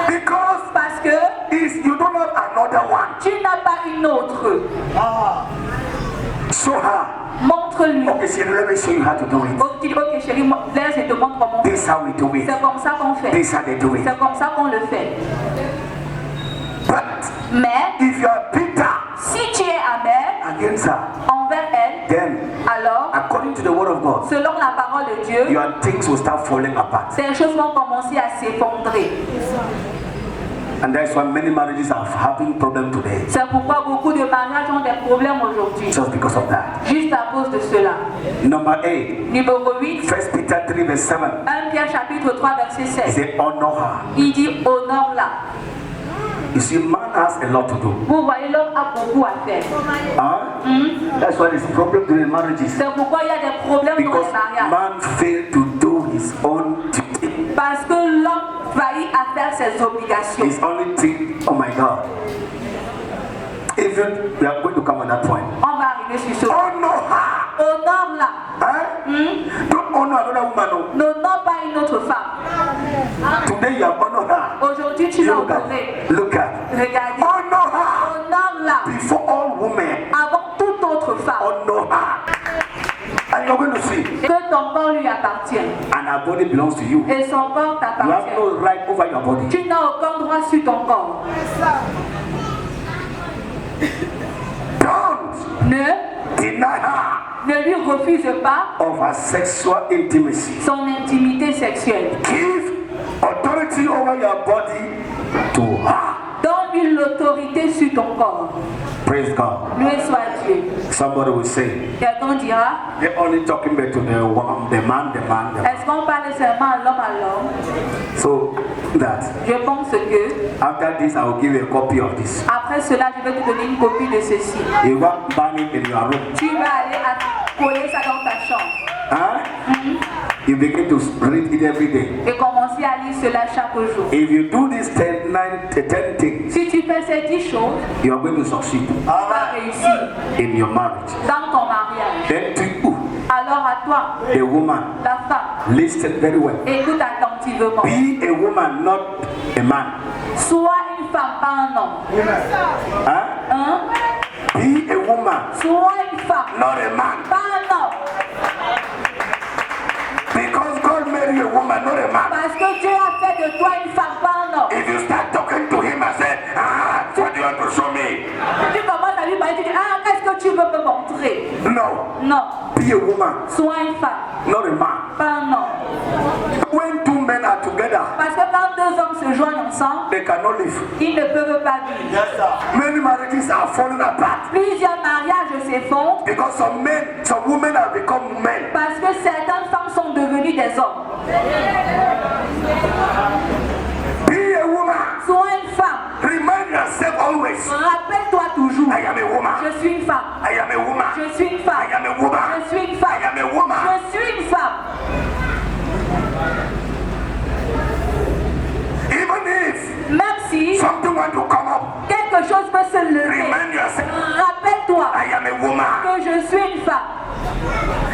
Because Parce que you don't have another one. tu n'as pas une autre. Show her. Montre-lui. Okay, she let me show you how to do it. Ok, chérie, laisse, je te montre comment This is faire. how we do it. C'est comme ça qu'on fait. This is how they do it. C'est comme ça qu'on le fait. But Mais if you are bitter si tu es amer against her, envers elle, then alors, according to the word of God, selon la parole de Dieu, your things will start falling apart. ces choses vont commencer à s'effondrer. And that's why many marriages are having problems today. C'est pourquoi beaucoup de mariages ont des problèmes aujourd'hui. Just because of that. Juste à cause de cela. Number 8. Numéro 8, 1 Peter 3 verse 7. 1 Pierre chapitre 3 verset He 16. said, honor her. Il dit honore-la. You see, man has a lot to do. Vous voyez, l'homme a beaucoup à faire. Huh? That's why there's a problem in marriages. C'est pourquoi il y a des problèmes dans Because les mariages. man failed to do his own duty. Parce que l'homme faillit à faire ses obligations. His only thing, oh my God. Even we are going to come on that point. On va arriver sur ce point. Honor her. Honore-la. Huh? Don't honor another woman. No. N'honore pas une autre femme. Today you have honored her. Aujourd'hui, tu l'as Look honorée. at, look at. Regardez. Honor her. Honore-la. Before all women, Avant toute autre femme. honor her. And you're going to see. Que ton corps lui appartient. And her body belongs to you. Et son corps You have t'appartient. no right over your body. Tu n'as aucun droit sur ton corps. Don't deny her Ne lui refuse pas of her sexual intimacy. son intimité sexuelle. Give authority over your body to her. Donne-lui l'autorité sur ton corps. Praise God. Loué soit Dieu. Somebody will say, Quelqu'un dira, they're only talking back to the woman, the man. est-ce qu'on parle seulement à l'homme? So that Je pense que, after this, I will give you a copy of this. après cela, je vais te donner une copie de ceci. You want burn it in your room. Tu vas aller coller ça dans ta chambre. Huh? You begin to read it every day. Et commencer à lire cela chaque jour. If you do these 10 things, Si tu fais ces 10 choses, you are going to succeed tu vas réussir in your marriage. dans ton mariage. Then to you, Alors à toi, the woman, la femme, listen very well. écoute attentivement. Be a woman, not a man. Sois une femme, pas un homme. Huh? Hein? Be a woman, Sois une femme, not a man. pas un homme. Because God made you a woman, not a man. Parce que Dieu a fait de toi une femme, pas un homme. If you start talking to him and say, what do you want to show me? Tu commences à lui parler, tu dis, qu'est-ce que tu veux me montrer? No. Non, Be a woman, sois une femme, not a man. pas un homme. When two men are together, Parce que quand deux hommes se joignent ensemble, they cannot live. ils ne peuvent pas vivre. Many marriages are falling apart Plusieurs mariages s'effondrent because some women have become men. parce que certaines femmes sont devenues des hommes. Be a woman. Sois une femme. Remind yourself always, Rappelle-toi toujours, I am a woman. je suis une femme. I am a woman. Je suis une femme. I am a woman. Je suis une femme. I am a woman. Je suis une femme. Even if Même si something want to come up, quelque chose peut se lever, remind yourself, rappelle-toi I am a woman. que je suis une femme.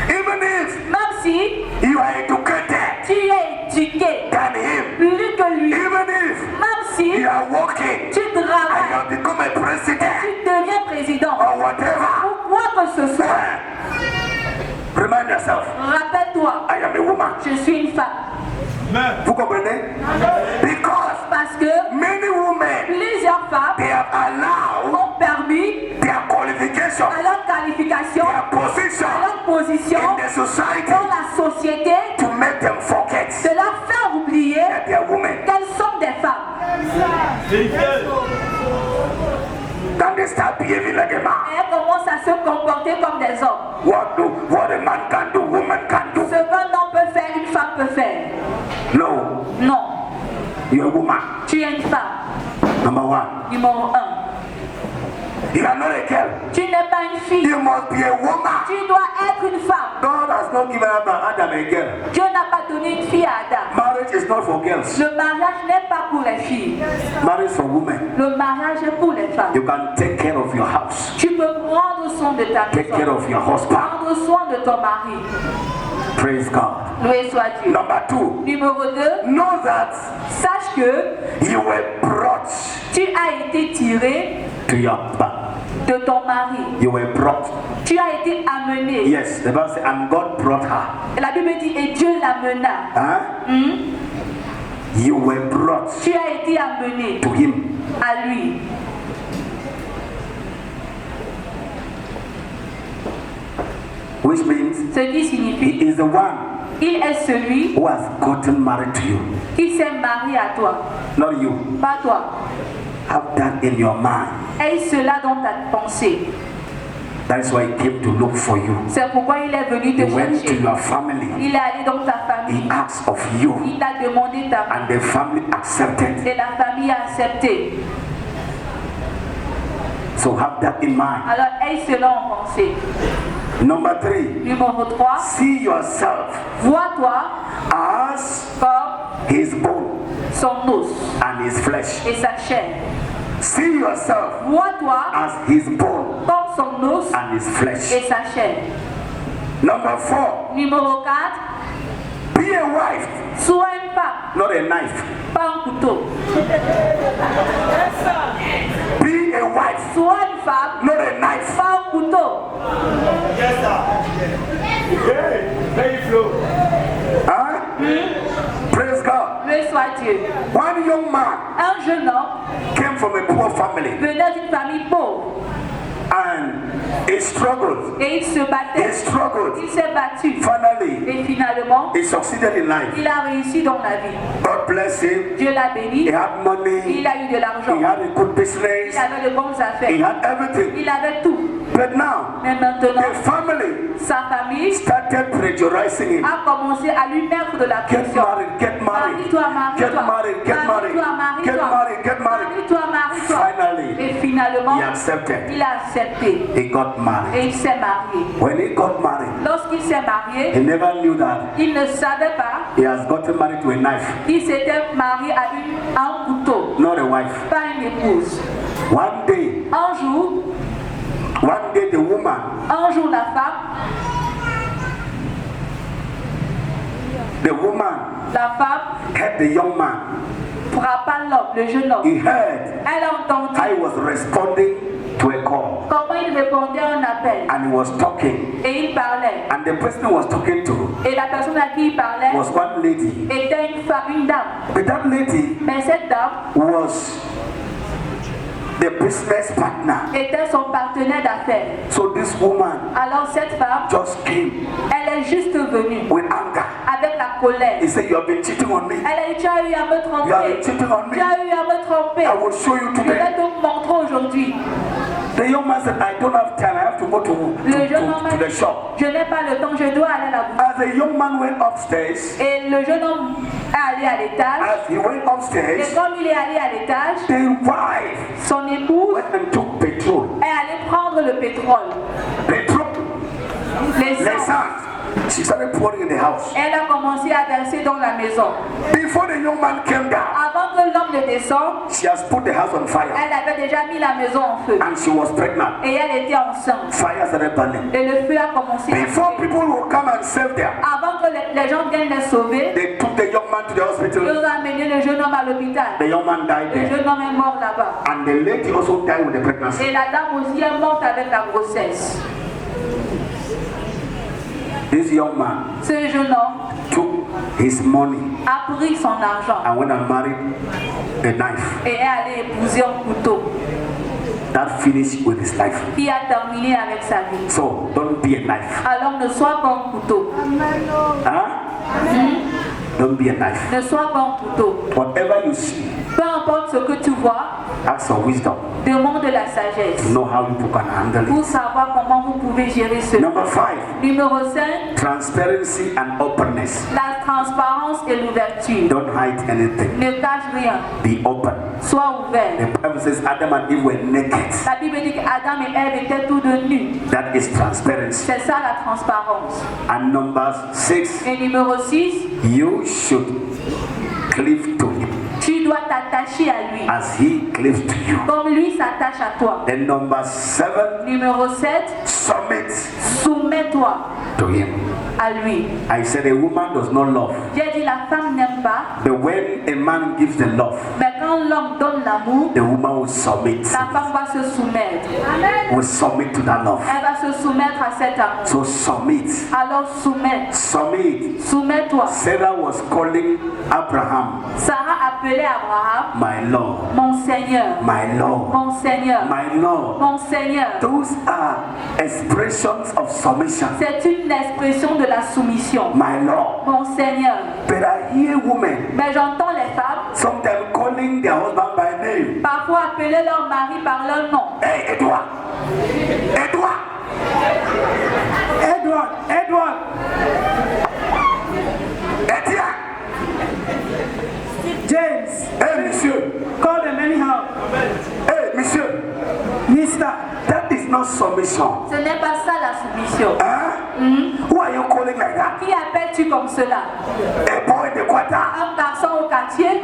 Even if Même si you are educated tu es éduqué than him, plus que lui, even if même si you are working tu and you travailles, have become a president tu deviens président or whatever, ou quoi que ce soit, remind yourself, rappelle-toi, I am a woman. je suis une femme. Vous comprenez? Because Parce que many women, plusieurs femmes they have allowed ont permis their qualification, à leur qualification, their position à leur position in the society dans la société to make them forget de leur faire oublier that they are women. qu'elles sont des femmes. Then they start behaving like a man. Et elles commencent à se comporter comme des hommes. What a man can do, woman can do. Ce qu'un homme peut faire, une femme peut faire. No, Non, you're a woman. tu es une femme. Number one. Numéro 1. You are not a girl. Tu n'es pas une fille. You must be a woman. Tu dois être une femme. God has not given Adam a girl. Dieu n'a pas donné une fille à Adam. Marriage is not for girls. Le mariage n'est pas pour les filles. Marriage is for women. Le mariage est pour les femmes. You can take care of your house. Tu peux prendre soin de ta Take care maison. of your husband. Prendre soin de ton mari. Praise God. Loué soit Dieu. Number 2. Numéro 2. Know that Sache que you were brought tu as été tiré to your back. de ton mari. You were brought. Tu as été amené. Yes, the Bible says, and God brought her. Et la Bible dit, et Dieu l'amena. Huh? You were brought Tu as été amené to him. à lui. Which means Ce qui he signifie, is the one il est celui who has gotten married to you. qui s'est marié à toi, Not you. pas toi. Have that in your mind. Aie cela dans ta pensée. That is why he came to look for you. C'est pourquoi il est venu te He went to chercher. your family. Il est allé dans ta famille. He asked of you. Il t'a demandé ta main. And the family accepted. Et la famille a accepté. So have that in mind. Alors aie cela en pensée. Number 3. Numéro 3. See yourself Vois-toi as comme his bone son os and his flesh. et sa chair. See yourself Vois-toi as his bone comme son os and his flesh. et sa chair. Number 4. Numéro 4. Be a wife, Sois une femme, not a knife. pas un couteau. Be a wife, Sois une femme, not a knife. pas un couteau. Huh? Praise God. Loué soit Dieu. One young man Un jeune homme came from a poor family venait d'une famille pauvre and he struggled. et il se He battait. struggled. Il s'est battu Finally, et finalement, he succeeded in life. il a réussi dans la vie. God bless him. Dieu l'a béni. He had money. Il a eu de l'argent. He had a good Il business. avait de bonnes He affaires. had everything. Il avait tout. But now, Mais maintenant, the family sa famille started pressurizing him. a commencé à lui mettre de la Get pression. married, get married. Marie-toi, Get marie-toi. married, get married. Marie-toi, Get marie-toi. married, get married. Marie-toi, marie-toi. Finally, Et finalement, he accepted. il a accepté. He got married. Et il s'est marié. When he got married, Lorsqu'il s'est he marié, never knew that il ne savait pas he has gotten married to a knife, qu'il s'était marié à un couteau, not a wife. pas une épouse. One day the woman La femme, heard the young man. frappa l'homme, le jeune homme. He heard Elle a entendu I was responding to a call comment il répondait à un appel. and he was talking. Et il parlait. And the person he was talking to Et la personne à qui il parlait was one lady. était une femme, une dame. But that lady Mais cette dame was the business partner. était son partenaire d'affaires. So this woman Alors cette femme, just came elle est juste venue with anger. avec la colère. He said, you have been cheating on me. Elle a dit, tu as eu à me You have tromper. been cheating on me. Tu as eu à me tromper. I will show you Je vais today. te montrer aujourd'hui. The young man said, I don't have time. I have to go Le jeune homme to a the dit, shop. je n'ai pas le temps, je dois aller à la boutique. As the young man went upstairs, Et le jeune homme est allé à l'étage. as he went Et upstairs, comme il est allé à l'étage, the wife son épouse went and took petrol. est allée prendre le pétrole, Petrol, l'essence. sand. She started pouring in the house. Elle a commencé à verser dans la maison. Before the young man came down, Avant que l'homme ne descende, she has put the house on fire. elle avait déjà mis la maison en feu. And she was pregnant. Et elle était enceinte. Fire started burning. Et le feu a commencé à Before brûler. people will come and save them, Avant que les gens viennent les sauver, they took the young man to the ils hospital. ont amené le jeune homme à l'hôpital. The young man died Le there. jeune homme est mort là-bas. And the lady also died with the pregnancy. Et la dame aussi est morte avec la grossesse. This young man Ce jeune homme took his money a pris son argent and went and married a knife. et est allé épouser un couteau That finished with his life. qui a terminé avec sa vie. So don't be a knife. Alors ne sois pas un couteau. Huh? Don't be a knife. Ne sois pas un couteau. Whatever you see Peu importe ce que tu vois, ask for wisdom demande de la to sagesse know how you can handle pour it. savoir comment vous pouvez gérer cela. Number 5, Numéro 5, transparency and openness. la transparence et l'ouverture. Don't hide anything. Ne cache rien, Be open. sois ouvert. The Bible says Adam and Eve were naked. La Bible dit qu'Adam et Ève étaient tous de nus. That is transparency. C'est ça la transparence. And number 6, Et numéro 6, you should cleave to him tu dois t'attacher à lui, as he cleaves to you. comme lui s'attache à toi. Then number 7, Numéro 7, submit soumets-toi to him. à lui. I said a woman does not love, J'ai dit la femme n'aime pas, but when a man gives the love, mais quand l'homme donne l'amour, the woman will submit. la femme va se soumettre. Will submit to that love. Elle va se soumettre à cet amour. So submit. Alors Submit. soumets-toi. Sarah was calling Abraham, Sarah appelait Abraham, my Lord, mon Seigneur, my Lord, mon Seigneur, my Lord. mon Seigneur. Those are expressions of submission. C'est une expression de la soumission. My Lord. Mon Seigneur. But I hear women Mais j'entends les femmes sometimes calling their husband by name. parfois appeler leur mari par leur nom. Hey, Edward. Edward. Edward, Edward, Etienne. James, Hey, monsieur. call them anyhow. Hey, monsieur. Mister, That is not submission. Ce n'est pas ça la soumission. Huh? Who are you calling like that? Qui appelles-tu comme cela? A boy in the quarter. Un garçon au quartier?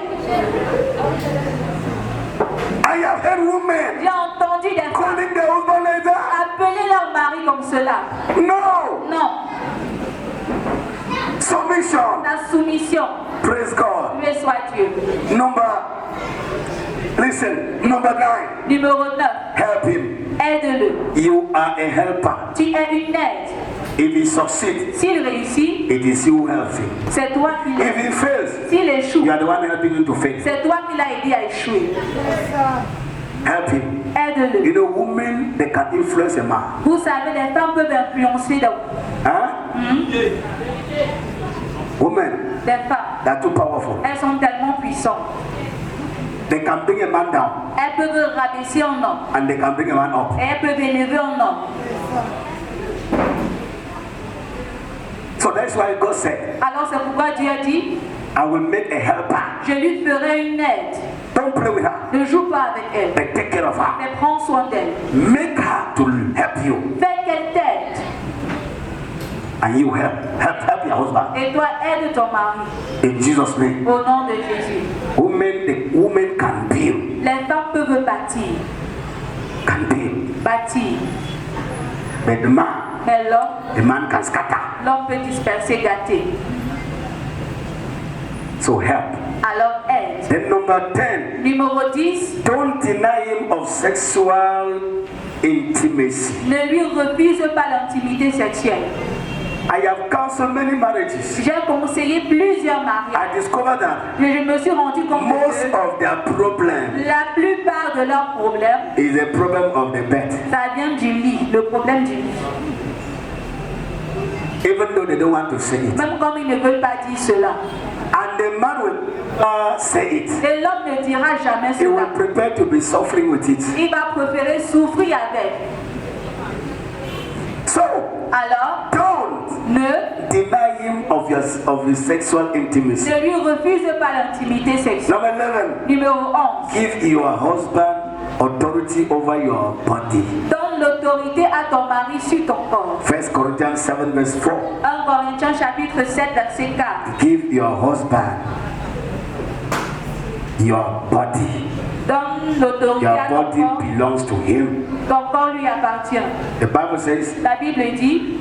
I have heard women J'ai entendu des femmes calling their husband like that. appeler leur mari comme cela. No. Non, Submission. la soumission. Praise God. Loué soit Dieu. Number 9. Numéro 9, Help him. aide-le. You are a helper. Tu es une aide. If he succeeds, S'il réussit, it is you who helps him. c'est toi qui If l'aides. he fails, S'il échoue, you are the one helping him to fail. c'est toi qui l'as aidé à échouer. Help him. Aide-le. You know, women, they can influence a man. Vous savez, les femmes peuvent influencer Huh? Women, des femmes. they are too powerful. Elles sont tellement puissantes. They can bring a man down Elles peuvent rabaisser un homme and they can bring a man up. et elles peuvent élever un homme. So that's why God said, Alors c'est pourquoi Dieu a dit, I will make a helper. je lui ferai une aide. Don't play with her, Ne joue pas avec elle, but take care of her. mais prends soin d'elle. Make her to help you. Fais qu'elle t'aide. And you help your husband. Et toi, aide ton mari. In Jesus' name. Au nom de Jésus. The women can build. Les femmes peuvent bâtir. Can build. Bâtir. But Mais the man can scatter. l'homme peut disperser, gâter. So help. Alors aide. Then number 10. Numéro 10, Don't deny him of sexual intimacy. ne lui refuse pas l'intimité sexuelle. I have counseled many marriages. J'ai conseillé plusieurs mariages. I discovered that Et je me suis rendu compte most que of their problem la plupart de leurs problèmes, is a problem of the bed. ça vient du lit, le problème du lit. Even though they don't want to say it. Même comme ils ne veulent pas dire cela. And the man will say it. Et l'homme ne dira jamais He will cela. prepare to be suffering with it. Il va préférer souffrir avec. So Alors, don't ne deny him of his sexual intimacy. lui refuse pas l'intimité sexuelle. Number 11. Numéro 11. Give your husband authority over your body. Donne l'autorité à ton mari sur ton corps. 1 Corinthians 7 verse 4. 1 Corinthiens chapitre 7 verset 4. Give your husband your body. Donne l'autorité Your à ton body corps. belongs to him. Ton corps lui appartient. The Bible says La Bible dit,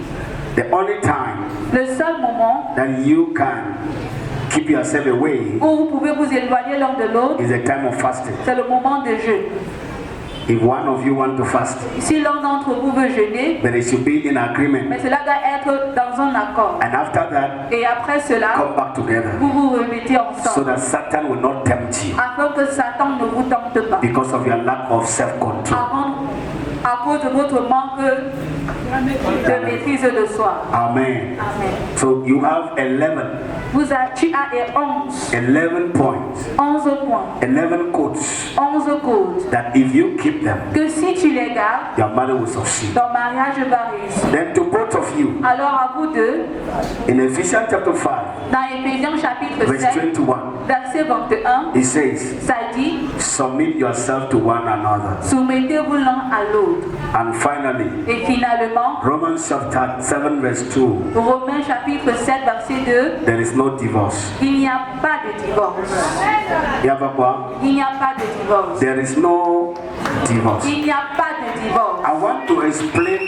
the only time le seul moment that you can keep yourself away où vous pouvez vous éloigner l'un de l'autre, is the time of fasting. c'est le moment de jeûne. If one of you want to fast, Si l'un d'entre vous veut jeûner, but it should be in agreement. mais cela doit être dans un accord. And after that, Et après cela, come back together vous vous remettez so ensemble. that Satan will not tempt you Afin que Satan ne vous tente pas. because of your lack of self-control. À cause de votre manque de maîtrise de soi. Amen. Amen. So you have 11. Tu as 11. 11 points. 11 points. 11 codes. 11 codes. That if you keep them, Que si tu les gardes, your marriage will succeed. ton mariage va réussir. Then to both of you, Alors à vous deux, in Ephesians chapter 5, dans Éphésiens chapitre verse 7, 21, verset 21, it says, ça dit, submit yourself to one another. soumettez-vous l'un à l'autre. And finally, Et finalement, Romans chapter 7, verse 2, Romains chapitre 7, verset 2, there is no divorce. il n'y a pas de divorce. Il y a pas quoi? Il n'y a pas de divorce. There is no divorce. Il n'y a pas de divorce. I want to explain.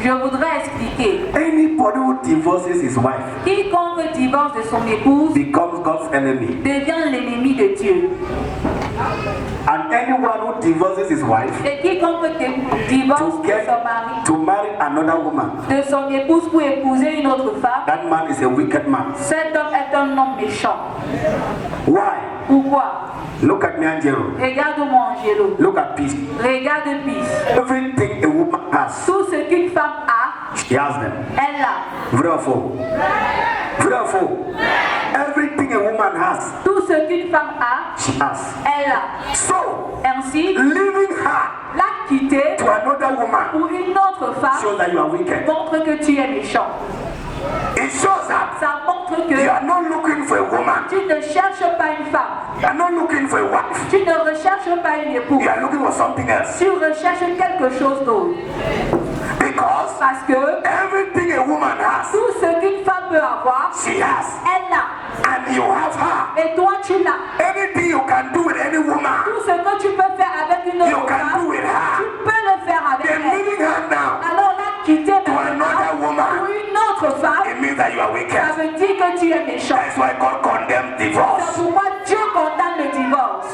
Je voudrais expliquer. Anybody who divorces his wife Quiconque divorce de son épouse becomes God's enemy. devient l'ennemi de Dieu. And anyone who divorces his wife Et quiconque divorce to de get son mari, to marry another woman, de son épouse pour épouser une autre femme, that man is a wicked man. cet homme est un homme méchant. Why? Pourquoi? Look at me, Angelo. Regarde-moi, Angelo. Look at peace. Regarde Peace. Everything a woman has, Tout ce qu'une femme a, she has them. elle l'a. Vrai ou faux? Vrai ou faux? Everything a woman has, Tout ce qu'une femme a, she has. elle l'a. So, Ainsi, leaving her la quitter to another woman pour une autre femme shows that you are wicked. montre que tu es méchant. It shows that Ça montre que you are not looking for a woman. tu ne cherches pas une femme. You are not looking for a wife. Tu ne recherches pas une épouse. You are looking for something else. Tu recherches quelque chose d'autre. Because Parce que everything a woman has, tout ce qu'une femme peut avoir, she has. elle l'a. And you have her. Et toi, tu l'as. Anything you can do with any woman, Tout ce que tu peux faire avec une you autre can femme, do with her. tu peux le faire avec Then elle. leaving her now, Alors là, quitter another maintenant woman, pour une autre femme, it means that you are ça wicked. veut dire que tu es méchant. That's why God condemned C'est divorce. pourquoi Dieu condamne le divorce.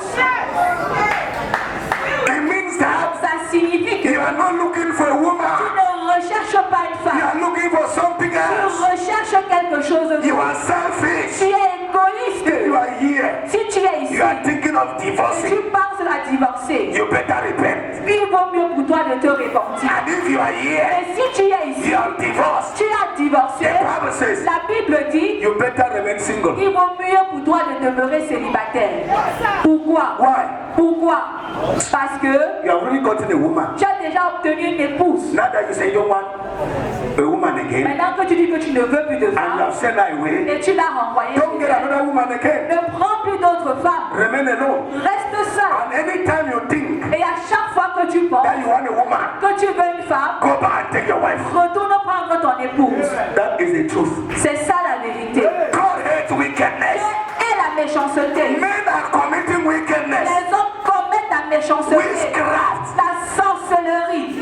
It means that Ça signifie que you are not looking for a tu woman. ne recherches pas une You femme. are looking for something Tu else. recherches quelque chose You d'autre. are selfish. Tu es égoïste. If you are here, Si tu es ici you are thinking of et tu divorcing. penses à divorcer, You better repent. il vaut mieux pour toi de te repentir. And if you are here, Et si tu es ici, you are divorced. tu as divorcé, The Bible says la Bible dit, you better remain single. il vaut mieux pour toi de demeurer célibataire. Pourquoi? Why? Pourquoi? Parce que You have really gotten a woman. tu as déjà obtenu une épouse. Now that you say you don't want a woman again, Maintenant que tu dis que tu ne veux plus de and you femme have sent her away, et tu l'as renvoyée, don't get another woman again. ne prends plus d'autres femmes. Remain alone. Reste seul. And anytime you think Et à chaque fois que tu penses that you want a woman, que tu veux une femme, go back and take your wife. retourne prendre ton épouse. That is the truth. C'est ça la vérité. God hates wickedness. Et la méchanceté. Men are committing wickedness. Les hommes commettent la méchanceté, Witchcraft. la sorcellerie.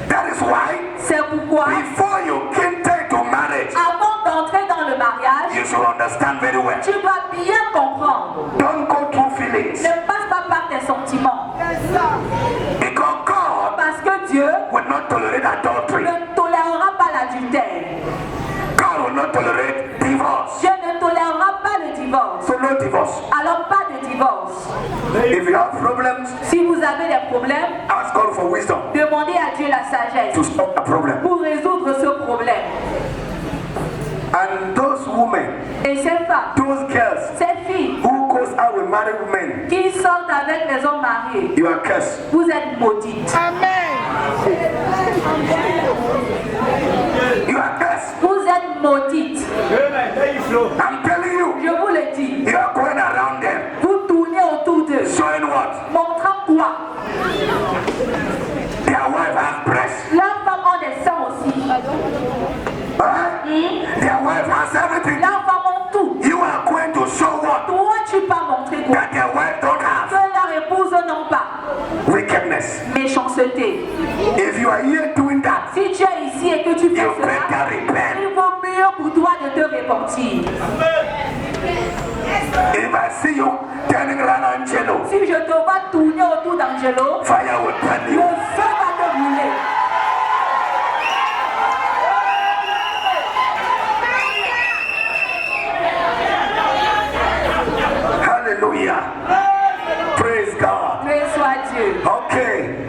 That is why, C'est pourquoi, before you enter into marriage, avant d'entrer dans le mariage, you should understand very well. tu dois bien comprendre. Don't go through feelings. Ne passe pas par tes sentiments. Because God Parce que Dieu will not tolerate adultery. ne tolérera pas l'adultère. God will not tolerate divorce. Dieu ne tolérera pas le divorce. So no divorce. Alors pas de divorce. If you have problems, Si vous avez des problèmes, ask God for wisdom demandez à Dieu la sagesse to stop the problem. pour résoudre ce problème. And those women, Et ces femmes, those girls ces filles who goes out with married men, qui sortent avec les hommes mariés, you are cursed. vous êtes maudites. You are cursed. Vous êtes maudites. I'm telling you, Je vous le dis. you are going around them, Vous tournez autour d'eux, showing what? montrant quoi? Their wife has breasts. Leurs femmes ont des seins aussi. Their wife has everything. Leurs femmes ont tout. You are going to show what? Toi, tu peux montrer quoi? That their wife don't Que have. leurs épouses n'ont pas. Wickedness. Méchanceté. If you are here doing that, Si tu es ici et que tu fais you cela, better repent. il vaut mieux pour toi de te repentir. If I see you turning around Angelo, Si je te vois tourner autour d'Angelo, fire will burn le you. feu va te brûler. Hallelujah. Praise God. Loué soit Dieu. Okay.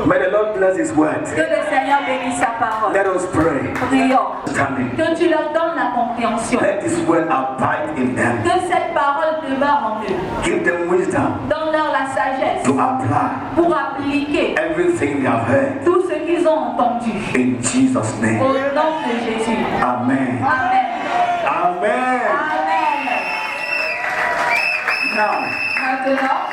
May the Lord bless His word. Que le Seigneur bénisse sa parole. Let us pray. Prions. Standing. Que tu leur donnes la compréhension. Let this word abide in them. Que cette parole demeure en eux. Give them wisdom Donne-leur la sagesse to apply pour appliquer everything they have heard. tout ce qu'ils ont entendu. In Jesus' name. Au nom de Jésus. Amen. Amen. Amen. Amen. Now, Maintenant,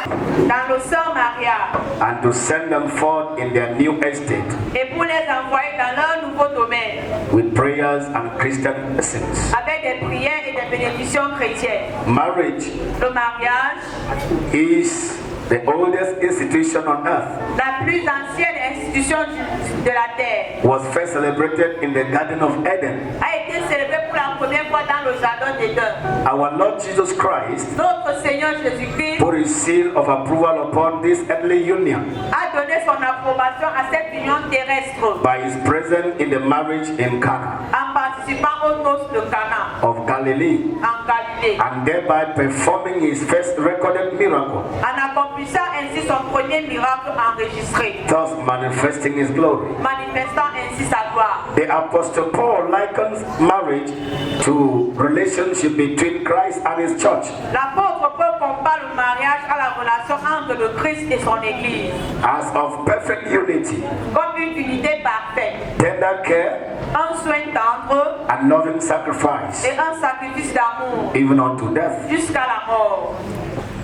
dans le sang Maria, and to send them forth in their new estate et pour les envoyer dans leur nouveau domaine, with prayers and Christian blessings. avec des prières et des bénédictions chrétiennes. Marriage Le mariage, is the oldest institution on earth. la plus ancienne institution de la terre, Was first celebrated in the Garden of Eden. a été célébrée pour la première fois dans le jardin d'Éden. Our Lord Jesus Christ Notre Seigneur Jésus-Christ put His seal of approval upon this earthly union a donné son approbation à cette union terrestre by His presence in the marriage in Cana en participant aux noces de Cana of Galilee, en Galilée, and thereby performing His first recorded miracle, en accomplissant ainsi son premier miracle enregistré, thus manifesting His glory. manifestant ainsi sa gloire. The Apostle Paul likens marriage to relationship between Christ and His church. L'apôtre Paul compare le mariage à la relation entre le Christ et son Église, As of perfect unity, comme une unité parfaite, tender care, un soin tendre and loving sacrifice, et un sacrifice d'amour even unto death. jusqu'à la mort.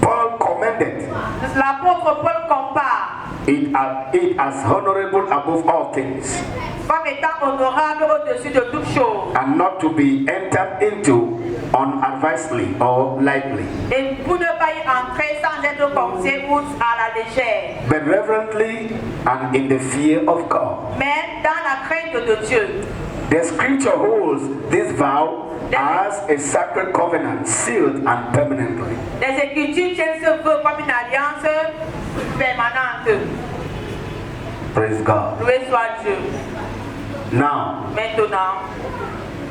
Paul commended L'apôtre Paul compare it as honorable above all things, comme étant honorable au-dessus de toute chose and not to be entered into unadvisedly or lightly, et pour ne pas y entrer sans être pensé ou à la légère, but reverently and in the fear of God. mais dans la crainte de Dieu. The scripture holds this vow as a sacred covenant, sealed and permanently. Les Écritures tiennent ce vœu comme une alliance permanente. Praise God. Loué soit Dieu. Now, Maintenant,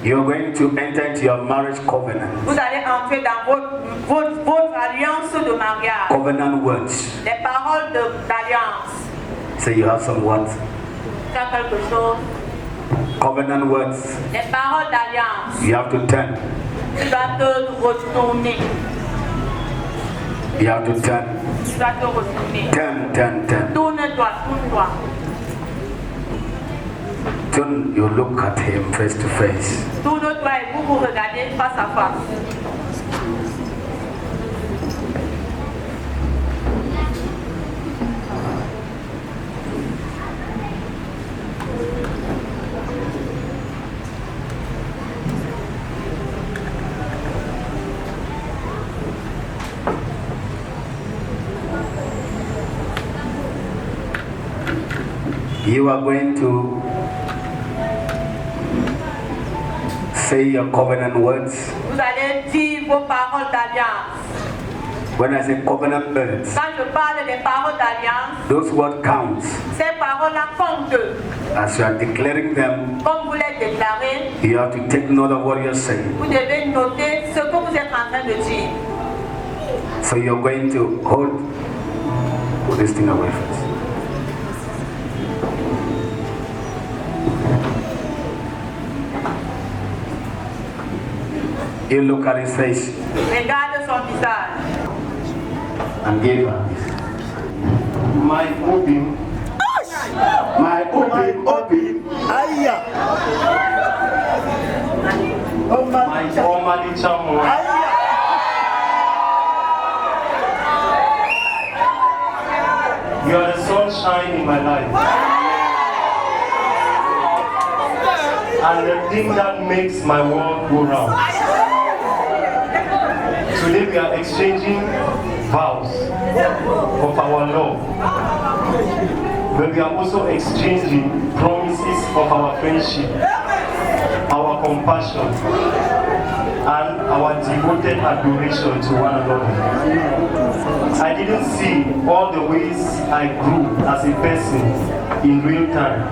you're going to enter into your marriage covenant. vous allez entrer dans votre alliance de mariage. Covenant words. Les paroles d'alliance. So you have some words. Tu as quelque chose. Covenant words. Les paroles d'alliance. You have to turn. Tu dois te retourner. You have to turn. Tu dois te retourner. Turn. Tourne-toi, tourne-toi. Turn, you look at him face to face. Tourne-toi et vous vous regardez face à face. You are going to say your covenant words. Vous allez dire vos paroles d'alliance. When I say covenant words, Quand je parle des paroles d'alliance, those words count. ces paroles-là comptent. As you are declaring them, Comme vous les déclarez, you have to take note of what you're saying. vous devez noter ce que vous êtes en train de dire. So you're going to hold this thing away first. You look at his face Regarde son visage. and give her. My open. My open. Aya. Oh My my. formerly someone. You are the sunshine in my life. And the thing that makes my world go round. Today we are exchanging vows of our love. But we are also exchanging promises of our friendship, our compassion, and our devoted adoration to one another. I didn't see all the ways I grew as a person in real time.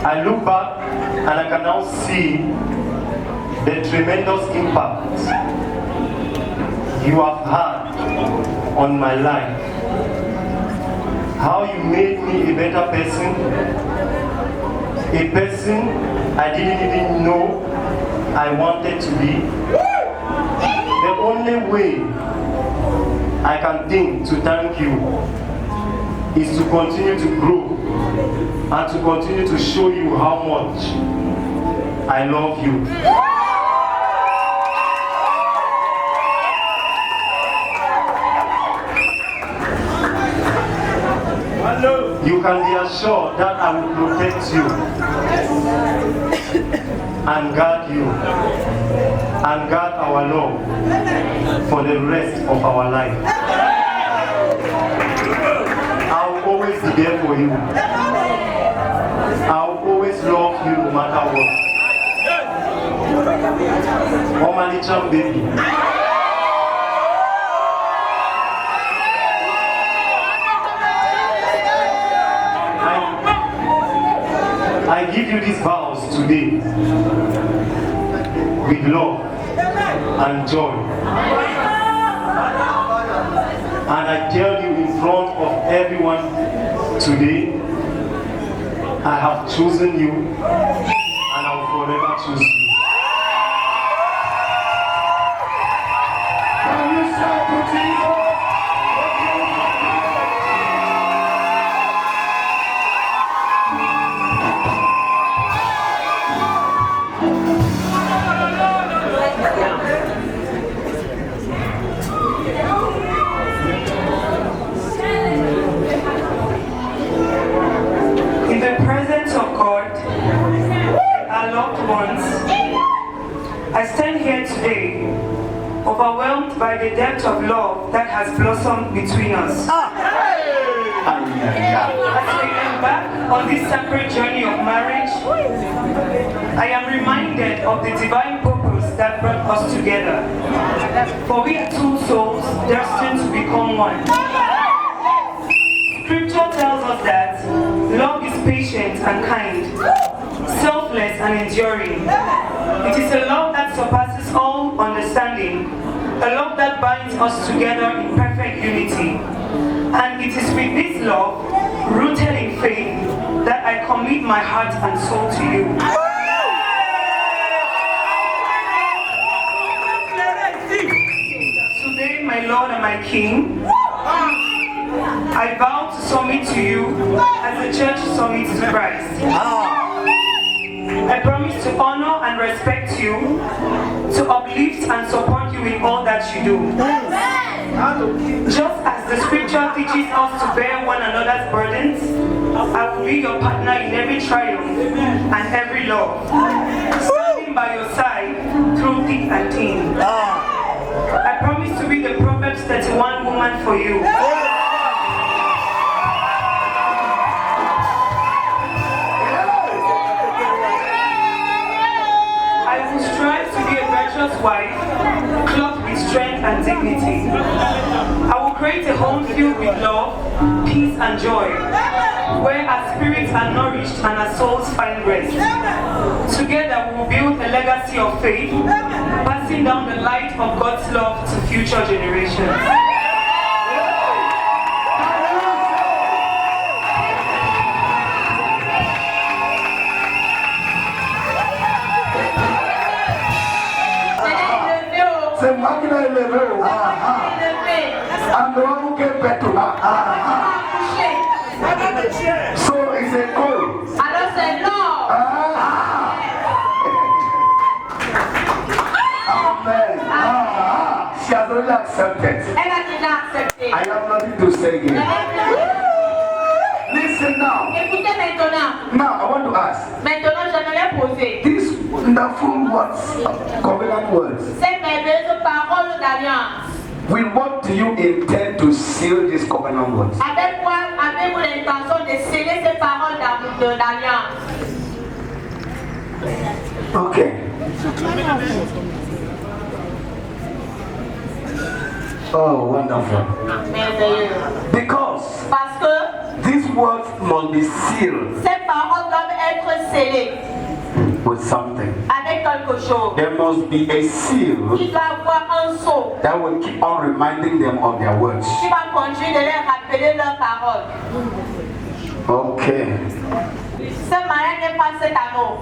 I look back and I can now see the tremendous impact you have had on my life. How you made me a better person. A person I didn't even know I wanted to be. The only way I can think to thank you is to continue to grow and to continue to show you how much I love you. You can be assured that I will protect you and guard you and guard our love for the rest of our life. I will always be there for you. I will always love you no matter what. Oh my little baby. I give you these vows today with love and joy. And I tell you in front of everyone today, I have chosen you and I will forever choose you. Can you shout to Jesus? In the presence of God, our loved ones, I stand here today, overwhelmed by the depth of love that has blossomed between us. As we embark on this sacred journey of marriage, I am reminded of the divine purpose that brought us together. For we are two souls destined to become one. Scripture tells us that love is patient and kind, selfless and enduring. It is a love that surpasses all understanding, a love that binds us together in perfect unity. And it is with this love, rooted in faith, that I commit my heart and soul to you. Today, my Lord and my King, I vow to submit to you as the church submits to Christ. I promise to honor and respect you, to uplift and support you in all that you do. Just as the scripture teaches us to bear one another's burdens, I will be your partner in every triumph and every love, standing by your side through thick and thin. I promise to be the Proverbs 31 woman for you. I will strive to be a virtuous wife, clothed with strength and dignity. I will create a home filled with love, peace and joy, where our spirits are nourished and our souls find rest. Together we will build a legacy of faith, passing down the light of God's love to future generations. C'est moi qui l'ai élevé. So it's a goal. Alors c'est non. Amen. She has already accepted. Elle a déjà accepté. I have nothing to say again. Listen now. Écoutez maintenant. Now I want to ask. Maintenant, j'aimerais poser. These wonderful words, covenant words. Ces merveilleuses paroles d'alliance. With what do you intend to seal these covenant words? Avec quoi avez-vous l'intention de sceller ces paroles d'alliance? Okay. Oh, wonderful. Merveilleux. Because Parce que these words must be sealed ces paroles doivent être scellées with something. avec quelque chose. There must be a seal Il doit avoir un sceau that will keep on reminding them of their words. qui va continuer de leur rappeler leurs paroles. Okay. Ce mariage n'est pas cet anneau.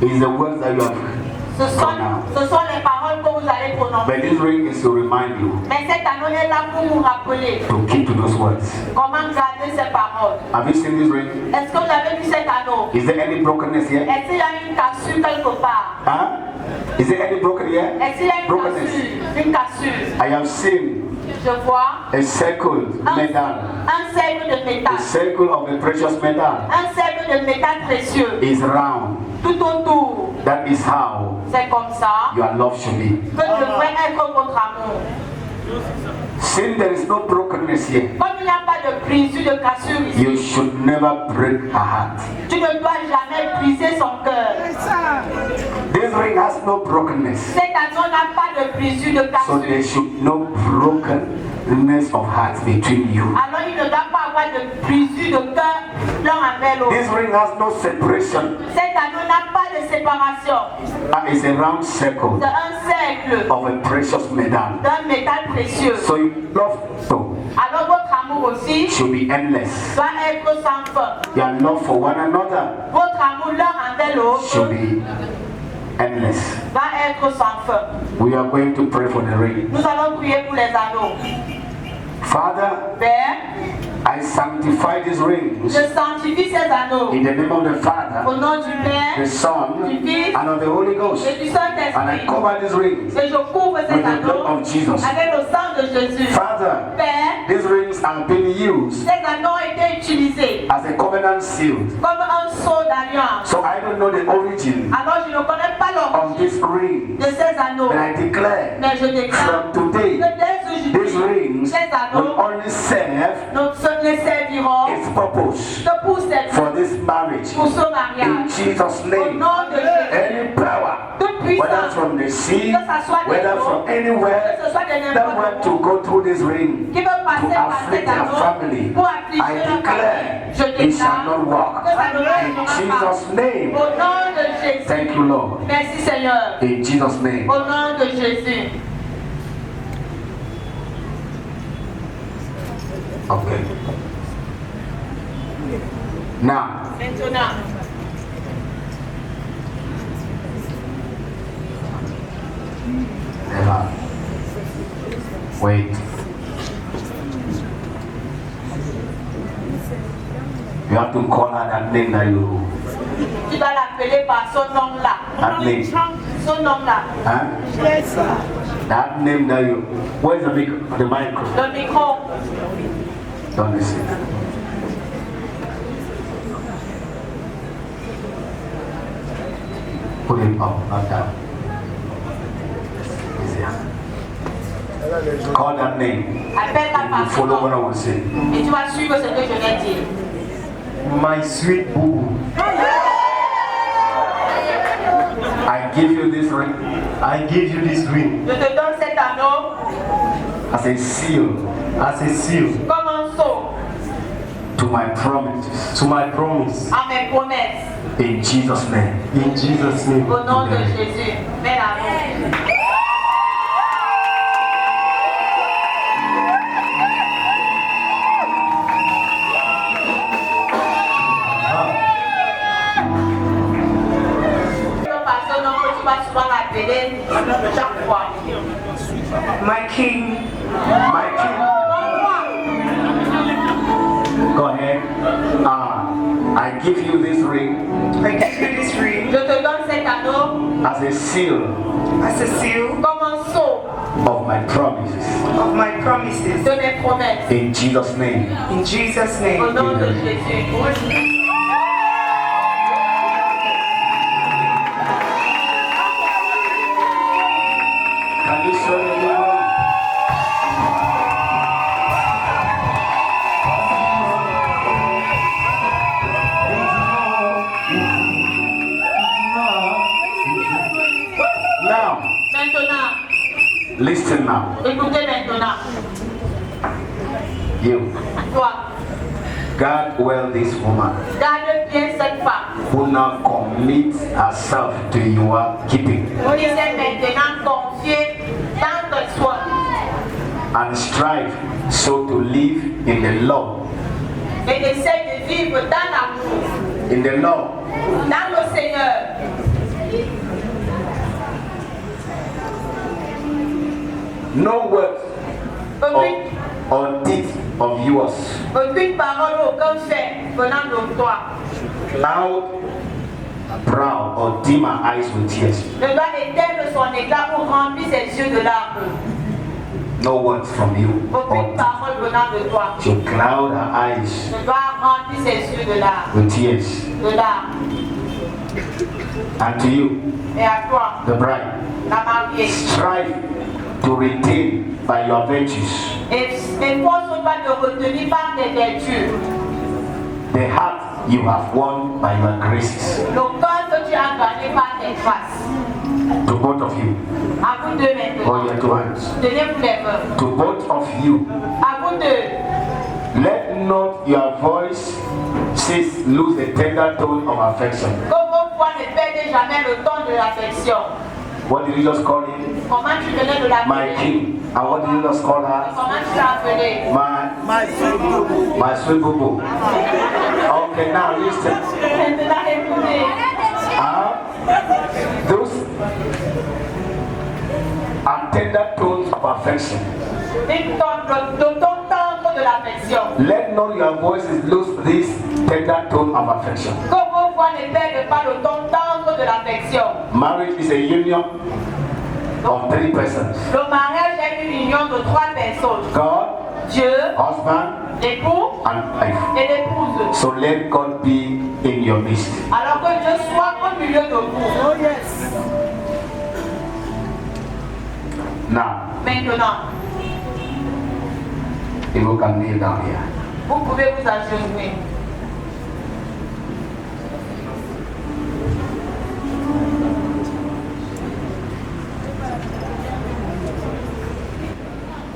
It's the words that you have pronounced. Ce sont les paroles que vous allez prononcer. But this ring is to remind you Mais cet anneau est là pour vous rappeler to keep to those words. comment garder ces paroles. Have you seen this ring? Est-ce que vous avez vu cet anneau? Is there any brokenness here? Est-ce qu'il y a une cassure quelque part? Huh? Is there any broken here? Est-ce qu'il y a une Brokenness. cassure? Une cassure. I have seen Je vois a circle metal. un cercle de métal. The circle of the precious metal Un cercle de métal précieux. is round. Tout autour. That is how C'est comme ça your love should be. que devrait être votre amour. Since there is no brokenness here, Comme il n'y a pas de brisure, de cassure ici, you should never break her heart. tu ne dois jamais briser son cœur. This ring has no brokenness. Cet anneau n'a pas de brisure, de So there cassure. should no brokenness of heart between you. Alors il ne doit pas avoir de brisure de cœur l'un avec l'autre. This ring has no separation. Cet anneau n'a pas de séparation. It's a round circle C'est un cercle of a precious metal. d'un métal précieux. So your love too Alors votre amour aussi should be endless. doit être sans fin. Your love for one another Votre amour l'un avec l'autre should be endless. va être sans fin. We are going to pray for the ring. Nous allons prier pour les anneaux. Father, Père, I sanctify these rings je sanctifie ces anneaux in the name of the au Father, nom du Père, the Son, and of the Holy Ghost. et du And I Saint-Esprit. cover these rings Et je couvre ces with the blood anneaux of Jesus. avec le sang de Jésus. Father, Père, these rings are being used ces anneaux ont été utilisés as a covenant seal. comme un sceau d'alliance. So I don't know the origin Alors je ne connais pas of l'origine this ring, de ces anneaux. but I declare Mais je déclare from today, que dès these aujourd'hui, rings ces will anneaux only serve ne serviront its purpose que pour cette for this marriage. pour ce In mariage. Jesus' Au name, nom de Jésus. any power, Toute whether puissance, from the sea, que ça soit des whether eaux, from que anywhere, ce soit de that n'importe want to où, go through this ring qui veut passer to par afflict cet their anneau family, pour I affliger leur declare famille. Je it shall not déclare work. que ça ne In marchera pas. Jesus' name, Au nom de Jésus. thank you, Lord. Merci Seigneur. In Jesus' name. Au nom de Jésus. Okay. Now, Maintenant, Eva, wait. You have to call her that name that you. tu dois l'appeler par son nom-là. That name. Son nom-là. Huh? That name that you. Where's the micro? Le micro. Don't listen. Put it up, not down. Easier. Call that name. Appelle ta You par son follow what I nom. want to say. Et tu vas suivre ce que je vais dire. My sweet boo. I give you this ring I give you this ring Je te donne cet anneau as a seal as a seal comme un sceau to my promises. to my promise. à mes promesses. In Jesus' name. In Jesus' name. Au nom de Jésus. Mets l'amour. Par ce nom que tu vas souvent l'appeler chaque fois. My King, My king. Go ahead. I give you this ring I give you this ring Je te donne cet anneau as a seal as a seal comme un sceau of my promises. of my promises. de mes promesses. In Jesus' name. In Jesus' Au name. nom de Jésus. Can you show the new one? Now, Maintenant, listen now. écoutez maintenant. You. Toi, Guard well this woman. Garde bien cette femme. Who now commit herself to your keeping. Qui s'est maintenant confiée dans tes soins. And strive so to live in the law. Et essaie de vivre dans l'amour. In the law. Dans le Seigneur. No words or deeds of yours. Aucune parole, aucun fait venant de toi. Cloud brow or dim her eyes with tears. Ne doit éteindre son éclat ou remplir ses yeux de larmes. No words from you. Aucune parole venant de toi. To cloud her eyes Ne doit remplir ses yeux de larmes. with tears. De larmes. And to you, Et à toi, the bride, la mariée. strive to retain by your virtues Et efforce-toi de retenir par tes vertus the heart you have won by your graces. le cœur que tu as gagné par tes grâces. To both of you, À vous deux maintenant. hold your two hands. Tenez-vous les mains. To both of you, À vous deux. let not your voice cease lose the tender tone of affection. Que vos voix ne perdent jamais le ton de l'affection. What did you just call him? Comment tu venais de My l'appeler? king. And what did you just call her? Comment tu l'as appelé? My sweet boo. Okay, now listen. Maintenant, écoutez. Those are tender tones of affection. Le ton tendre de l'affection. Let not your voices lose this tender tone of affection. Que vos voix ne perdent pas le ton tendre de l'affection. Marriage is a union of three persons. Le mariage est une union de trois personnes. God, Dieu, husband, l'époux and wife. et l'épouse. So let God be in your midst. Alors que Dieu soit au milieu de vous. Oh yes. Now, Maintenant, people can kneel down here. vous pouvez vous agenouiller.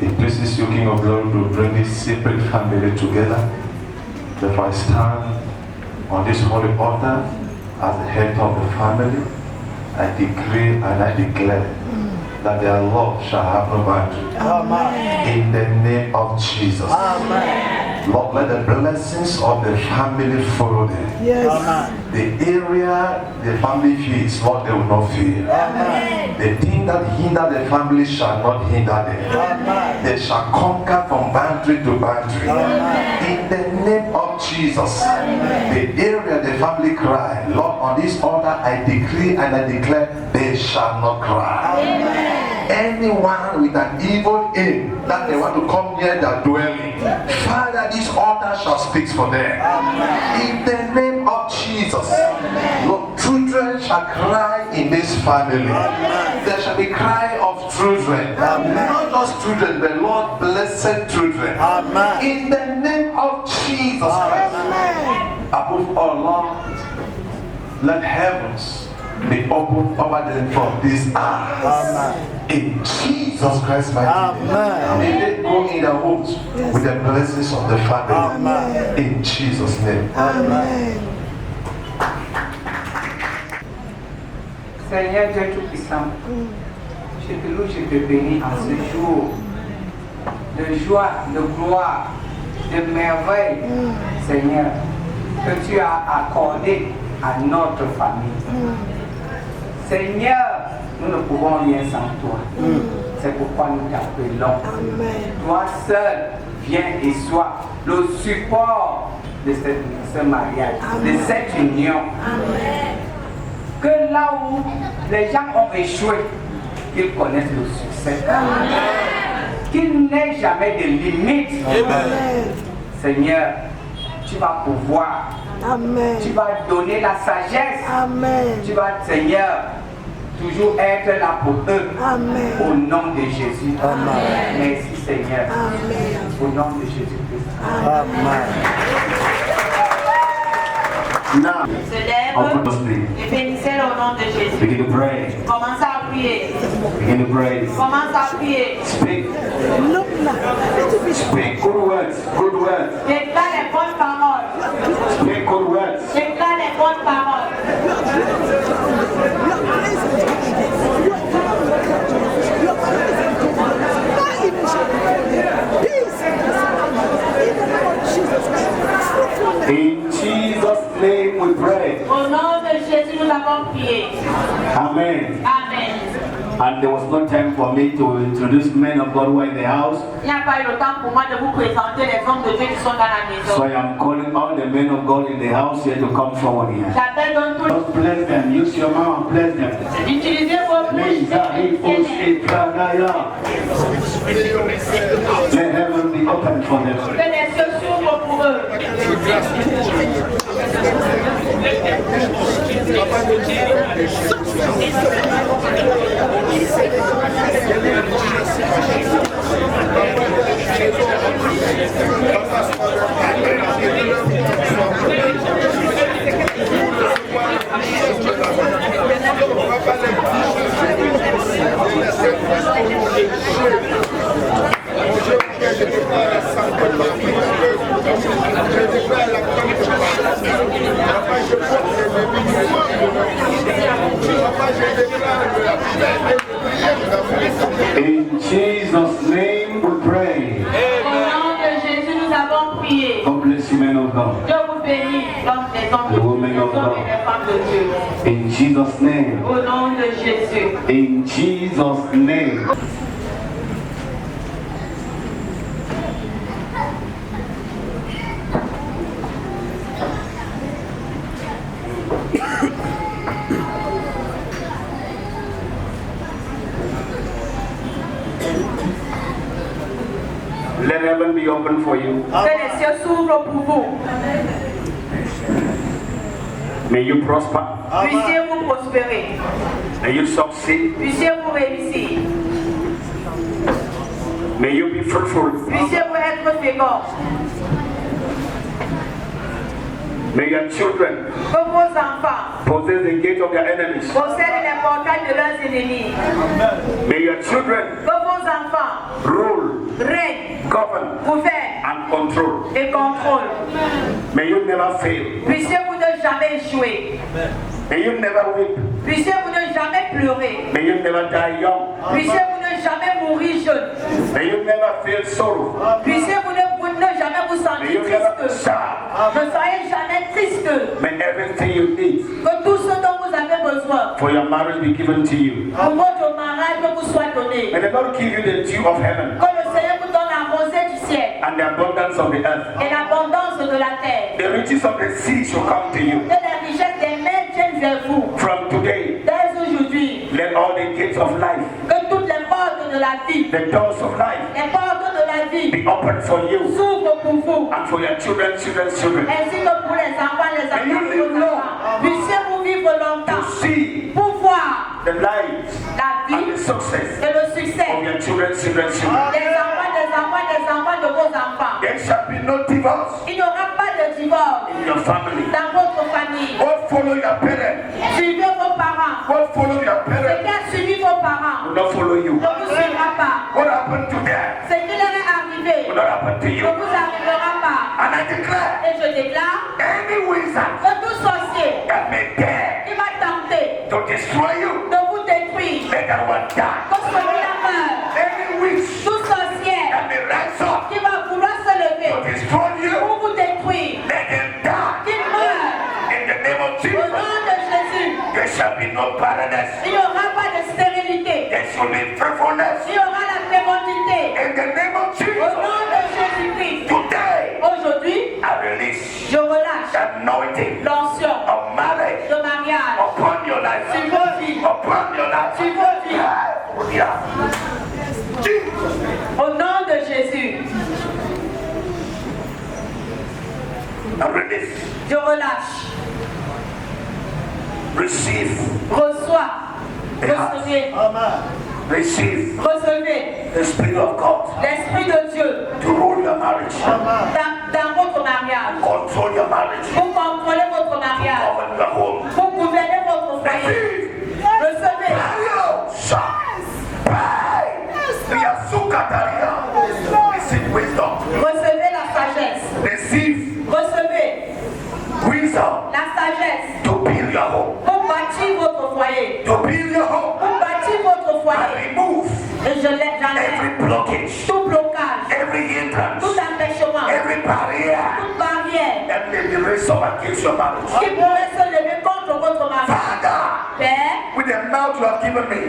It pleases you, King of Glory, to bring this sacred family together. Therefore, I stand on this holy altar as the head of the family. I decree and I declare that their love shall have no boundary. Amen. In the name of Jesus. Amen. Lord, let the blessings of the family follow them. Yes. Amen. The area the family fears, Lord, they will not fear. Amen. The thing that hinder the family shall not hinder them. Amen. They shall conquer from boundary to boundary. Amen. In the name of Jesus. Amen. The area the family cry, Lord, on this altar I decree and I declare they shall not cry. Amen. Anyone with an evil aim that they want to come near their dwelling, Father, this altar shall speak for them. Amen. In the name of Jesus. Amen. Lord, children shall cry in this family. Amen. There shall be cry of children. Amen. Not just children, but Lord, blessed children. Amen. In the name of Jesus Christ. Amen. Above all, Lord, let heavens be opened over them from this hour. Amen. In Jesus Christ's mighty name. May they go in their homes with the blessings of the Father. Amen. In Jesus' name. Amen. Seigneur Dieu Tout-Puissant, je te loue, je te bénis en ce jour de joie, de gloire, de merveille, Seigneur, que tu as accordé à notre famille. Seigneur, nous ne pouvons rien sans toi. C'est pourquoi nous t'appelons. Toi seul, viens et sois le support de ce mariage, de cette union. Que là où les gens ont échoué, qu'ils connaissent le succès. Qu'il n'ait jamais de limite. Seigneur, tu vas pouvoir. Amen. Tu vas donner la sagesse. Amen. Tu vas, Seigneur, toujours être là pour eux. Amen. Au nom de Jésus. Amen. Merci, Seigneur. Amen. Au nom de Jésus-Christ. Amen. Now, Se lève et bénissez le nom de Jésus. begin to pray. Commence à prier. Begin to pray. Commence à prier. Speak. Speak. Good words. Good words. Déclare les bonnes paroles. avons prié. Amen. Amen. And there was no time for me to introduce men of God who are in the house. Il n'y a pas eu le temps pour moi de vous présenter les hommes de Dieu qui sont dans la maison. So I am calling all the men of God in the house here to come forward here. J'appelle donc tous Just bless them. Use your mouth and bless them. Utilisez vos bouches. Let heaven be open for them. Que les cieux s'ouvrent pour eux. In Jesus' name we pray. Au nom de Jésus, nous avons prié. God bless you, men of God. Dieu vous bénisse, donc les hommes et les femmes de Dieu. In Jesus' name. Au nom de Jésus. In Jesus' name. Let heaven be open for you. Que les cieux s'ouvrent pour vous. May you prosper. Puissiez-vous prospérer. May you succeed. Puissiez-vous réussir. May you be fruitful. Puissiez-vous être fécond. May your children Que vos enfants possess the gate of their enemies. possèdent les portails de leurs ennemis. May your children Que vos enfants rule, règnent, govern, gouvernent and control. et contrôlent. May you never fail. Puissiez-vous ne jamais échouer. May you never weep. Puissiez-vous ne jamais pleurer. May you never die young. Puissiez-vous ne jamais mourir jeune. May you never feel sorrow. Puissiez-vous ne jamais vous May sentir you never be triste. sad. Ne soyez jamais triste. May everything you need Que tout ce dont vous avez besoin for your marriage be given to you. pour votre mariage vous soit donné. May the Lord give you the dew of heaven Que le Seigneur vous donne la rosée du ciel and the abundance of the earth. et l'abondance de la terre. The riches of the sea shall come to you. Que les richesses des mers viennent vers vous. From today, Dès aujourd'hui, let all the gates of life, que toutes les portes de la vie, the doors of life, les portes de la vie be open for you s'ouvrent pour vous. and for your children, children's children. Ainsi que pour les enfants de vos enfants. Puissiez-vous vivre longtemps See pour voir the light la and vie the success et le succès of your children, children's children. des enfants de vos enfants. There shall be no divorce Il n'y aura pas de divorce in your family. dans votre famille. God follow your parents. Suivez vos parents. God follow your Ce parents. qui a suivi vos parents Will not follow you. ne vous suivra pas. What happened to them Ce qui leur est arrivé will not happen to ne you. vous arrivera pas. And I declare, Et je déclare any wizard que tout sorcier that may dare qui va tenter to destroy you, de vous détruire, let that one die. que celui-là meure. Any witch Tout sorcier that may rise up qui va vouloir se to lever destroy you, pour vous détruire, let them die. qu'il meure. In the name of Au Jesus, nom de Jésus, there shall be no barrenness. il n'y aura pas de stérilité. There shall be fruitfulness. Il y aura la fécondité. In the name of Au Jesus, nom de Jésus-Christ. today Aujourd'hui, I release je relâche the anointing l'onction of marriage de mariage upon your life. sur vos vies. Upon your life. Sur vos vies. Hallelujah. Au nom de Jésus, I release. je relâche. Receive. Reçois. Recevez. Receive Recevez the Spirit of God l'Esprit de Dieu to rule your marriage. dans votre mariage. Control your marriage. Pour contrôler votre mariage. Govern your home. Pour gouverner votre foyer. Receive. Recevez. Receive wisdom. Recevez la sagesse. Receive Recevez wisdom la sagesse to build your home. pour bâtir votre foyer. To build your home. Pour bâtir votre And foyer. remove Et j'enlève every blockage, tout blocage, every hindrance, tout empêchement, every barrier toute barrière that may be raised up against your marriage. qui pourrait se lever contre votre mariage. Father, you have given me,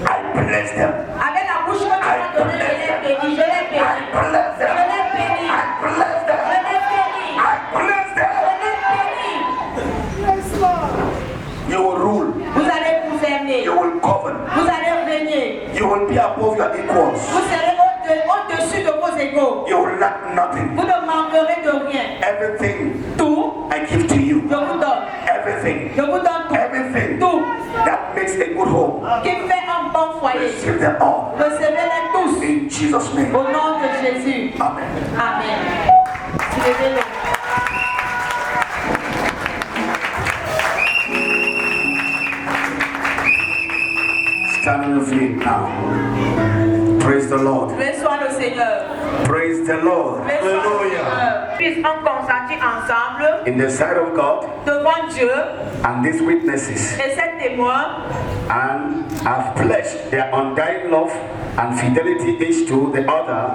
I bless them. Avec la bouche que tu m'as donnée, je l'ai béni, je l'ai béni. I bless them. Je l'ai béni. I bless them. Je l'ai béni. I bless them. Je l'ai béni. You will rule. Vous allez gouverner. You will govern. Vous allez régner. You will be above your equals. Vous serez au-dessus de vos égaux. You will lack nothing. Vous ne manquerez de rien. Everything Tout, I give to you. je vous donne. Everything. Je vous donne tout. Everything Tout. that makes a good home. Qui fait un bon foyer. Receive them all. Recevez-les tous. In Jesus' name. Au nom de Jésus. Amen. Amen. Levez-le. Stand on your feet now. Praise the Lord. Loué soit le Seigneur. Praise the Lord. Loué soit le Seigneur. Puissions consentir ensemble In the sight of God devant Dieu and these witnesses, et ces témoins and have pledged their undying love and fidelity each to the other,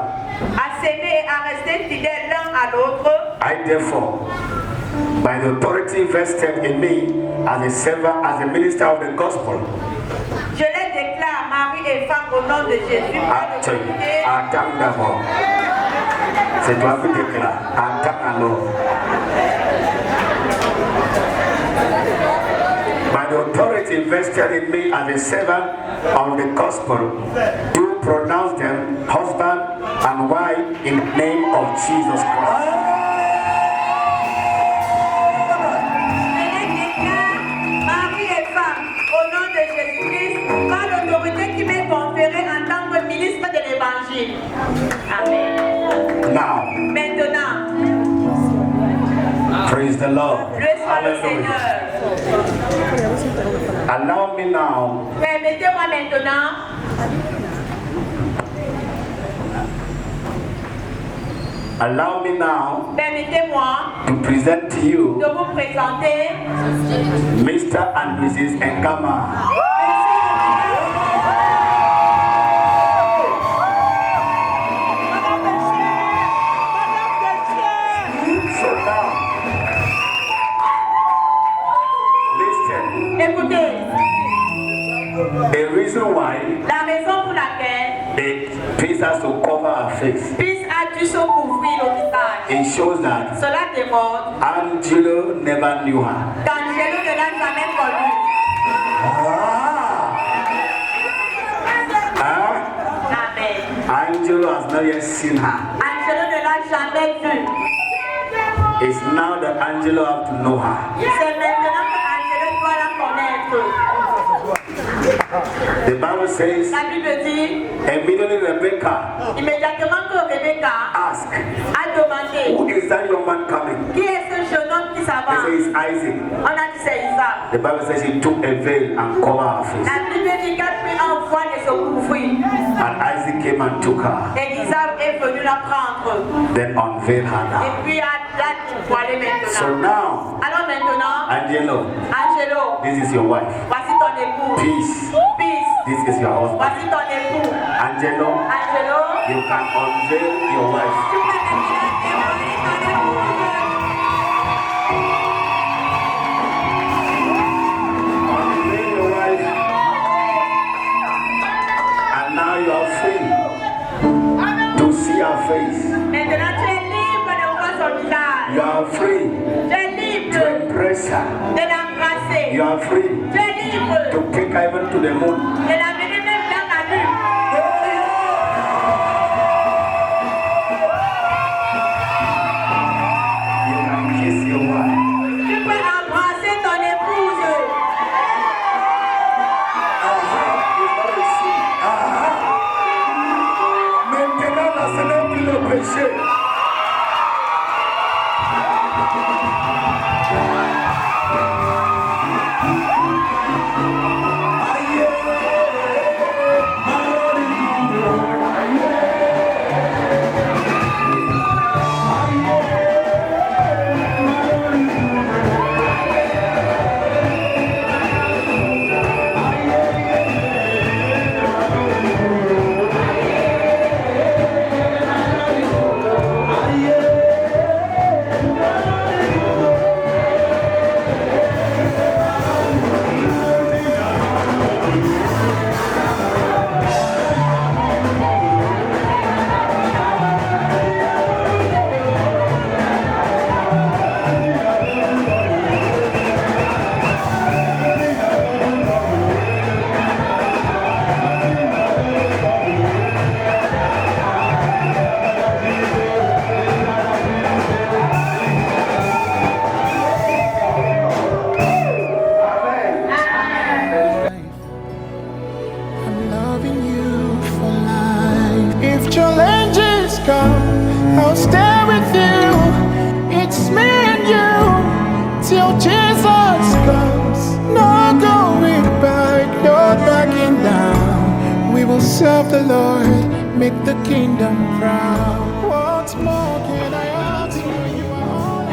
à s'aimer et à rester fidèles l'un à l'autre, I therefore, by the authority vested in me as a servant, as a minister of the gospel, je les déclare mari et femme au nom de Jésus. attends d'abord. C'est toi qui déclares. Attends alors. By the authority vested in me as a servant of the gospel, do pronounce them husband and wife in the name of Jesus Christ. Mari et femme, au nom de Jésus-Christ, par l'autorité qui m'est conférée en tant que ministre de l'Évangile. Amen. Now, Maintenant, praise the Lord. loué soit le Seigneur. Allow me now Permettez-moi maintenant Allow me now permettez-moi to present to you de vous présenter Mr. and Mrs. Nkama. So now, listen. Écoutez, The reason why la raison pour laquelle the priest has to cover her face, Fils a dû se couvrir le visage, it shows that cela démontre Angelo never knew her. qu'Angelo ne l'a jamais connu. Amen. Angelo has not yet seen her. Angelo ne l'a jamais vu. It's now that Angelo have to know her. C'est maintenant que Angelo doit la connaître. The Bible says, La Bible dit, immediately Rebecca immédiatement que Rebecca asked, a demandé, who is that young man coming? qui est ce jeune homme qui He s'avance? says, Isaac. On a dit c'est Isaac. The Bible says he took a veil and covered her face. La Bible dit qu'elle prit un voile et se couvrit. And Isaac came and took her, Et Isaac est venu la prendre. then unveiled her Et now. puis a voilé So maintenant. now, Alors maintenant, Angelo, Angelo, this is your wife. voici ton époux. Peace, Peace, this is your husband. voici ton époux. Angelo, Angelo, you can unveil your wife. tu peux maintenant dévoiler ton épouse. Unveil your wife. And now you are free to see her face. Maintenant, tu es libre de voir son visage. You are free Tu es to libre embrace her. de l'embrasser. You are free Tu es libre to take her even to the moon. de l'amener même dans la lune. You can kiss your wife. Tu peux embrasser ton épouse. Maintenant, là, ce n'est plus le péché. I'll stay with you. It's me and you till Jesus comes. No going back, no backing down. We will serve the Lord, make the kingdom proud. What more can I ask for? You are all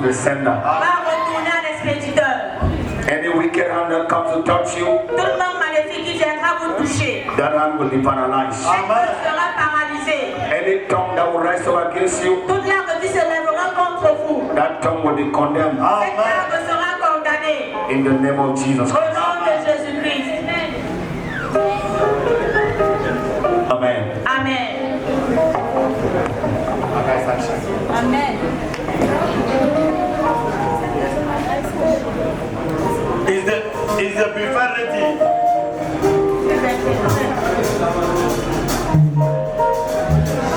the sender. va retourner à l'expéditeur. Any wicked hand that comes to touch you, Tout le monde maléfique qui viendra vous toucher, that hand will be paralyzed. sera paralysé. Any tongue that will rise up against you, Toute langue qui se lèvera contre vous, that tongue will be condemned. cette langue sera condamnée. In the name of Jesus Au Christ. nom de Jésus-Christ. Amen. Amen. Amen. Is the buffet ready?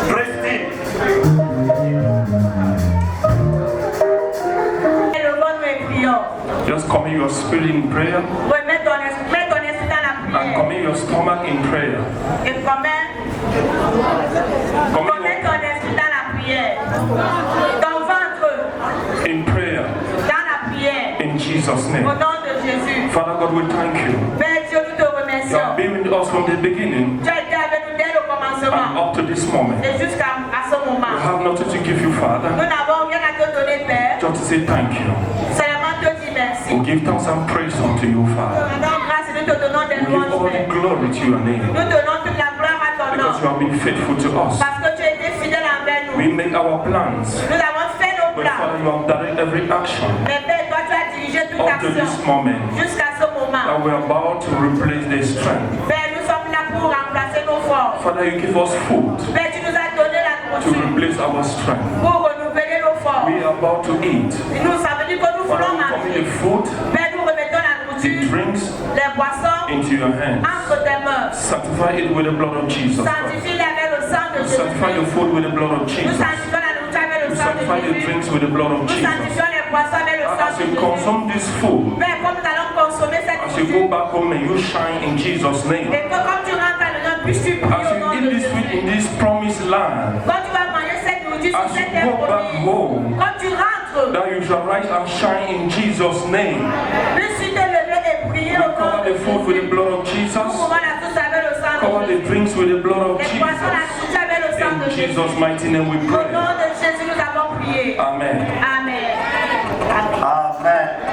Christy. Élevons-nous et prions. Just commit your spirit in prayer Remets ton esprit dans la and prière. commit your stomach in prayer. Et commets ton esprit dans la prière. Ton ventre In prayer, dans la prière. in Jesus' Au name. nom de Jésus. Father God, we thank you. Père Dieu, nous te You remercions. have been with us from the beginning Tu as été avec nous dès le and commencement up to this moment. et jusqu'à ce We moment. have nothing to give you, Father, Nous n'avons rien à te donner, Père. just to say thank you. Seulement te dire merci. We give thanks and praise unto you, Nous Father. rendons grâce et nous te donnons des We give all louanges, the Père. glory to your name Nous donnons toute la gloire à ton because you nom. have been faithful to us. Parce que tu as été fidèle envers nous. We make our plans, Nous avons fait nos but plans. Father, you have directed every action Mais Père, toi, tu as dirigé toute up to action this moment jusqu'à ce moment. that we are about to replace the strength. Père, nous sommes là pour remplacer nos forces. Father, you give us food Père, tu nous as donné la to nourriture replace our strength. pour renouveler nos forces. We are about to eat. Et nous, ça veut dire que nous Father, voulons we commit manger. the food, Père, nous remettons la the nourriture, drinks les boissons into your hands. entre tes mains. Sanctify it with the blood of Jesus Christ. Sanctifie-les avec le sang de Sanctify the Jésus. food with the blood of Nous Jesus. sanctifions la nourriture avec le sang de Sanctify the Jésus. drinks with the blood of Nous Jesus. sanctifions les boissons avec le sang As de you Jésus. consume this food, Père, comme nous allons consommer cette as you go nourriture, back home, may you shine in Jesus' name. et que comme tu rentres à l'honneur, puisses-tu prier As au you nom eat de this food in Jésus. this promised land, Quand tu vas manger cette nourriture as sur you cette terre go back promise, home, quand tu rentres, that you shall rise and shine in Jesus' name. puisses-tu te lever et prier We au nom cover de the food with the Jésus. blood of Nous Jesus. pouvons la tous avec le sang Cover de the Jésus. drinks with the blood of Les poissons, la Jesus. nourriture avec le sang de In Jésus. Jesus' mighty name we Au pray. nom de Jésus, nous avons prié. Amen. Amen. Amen.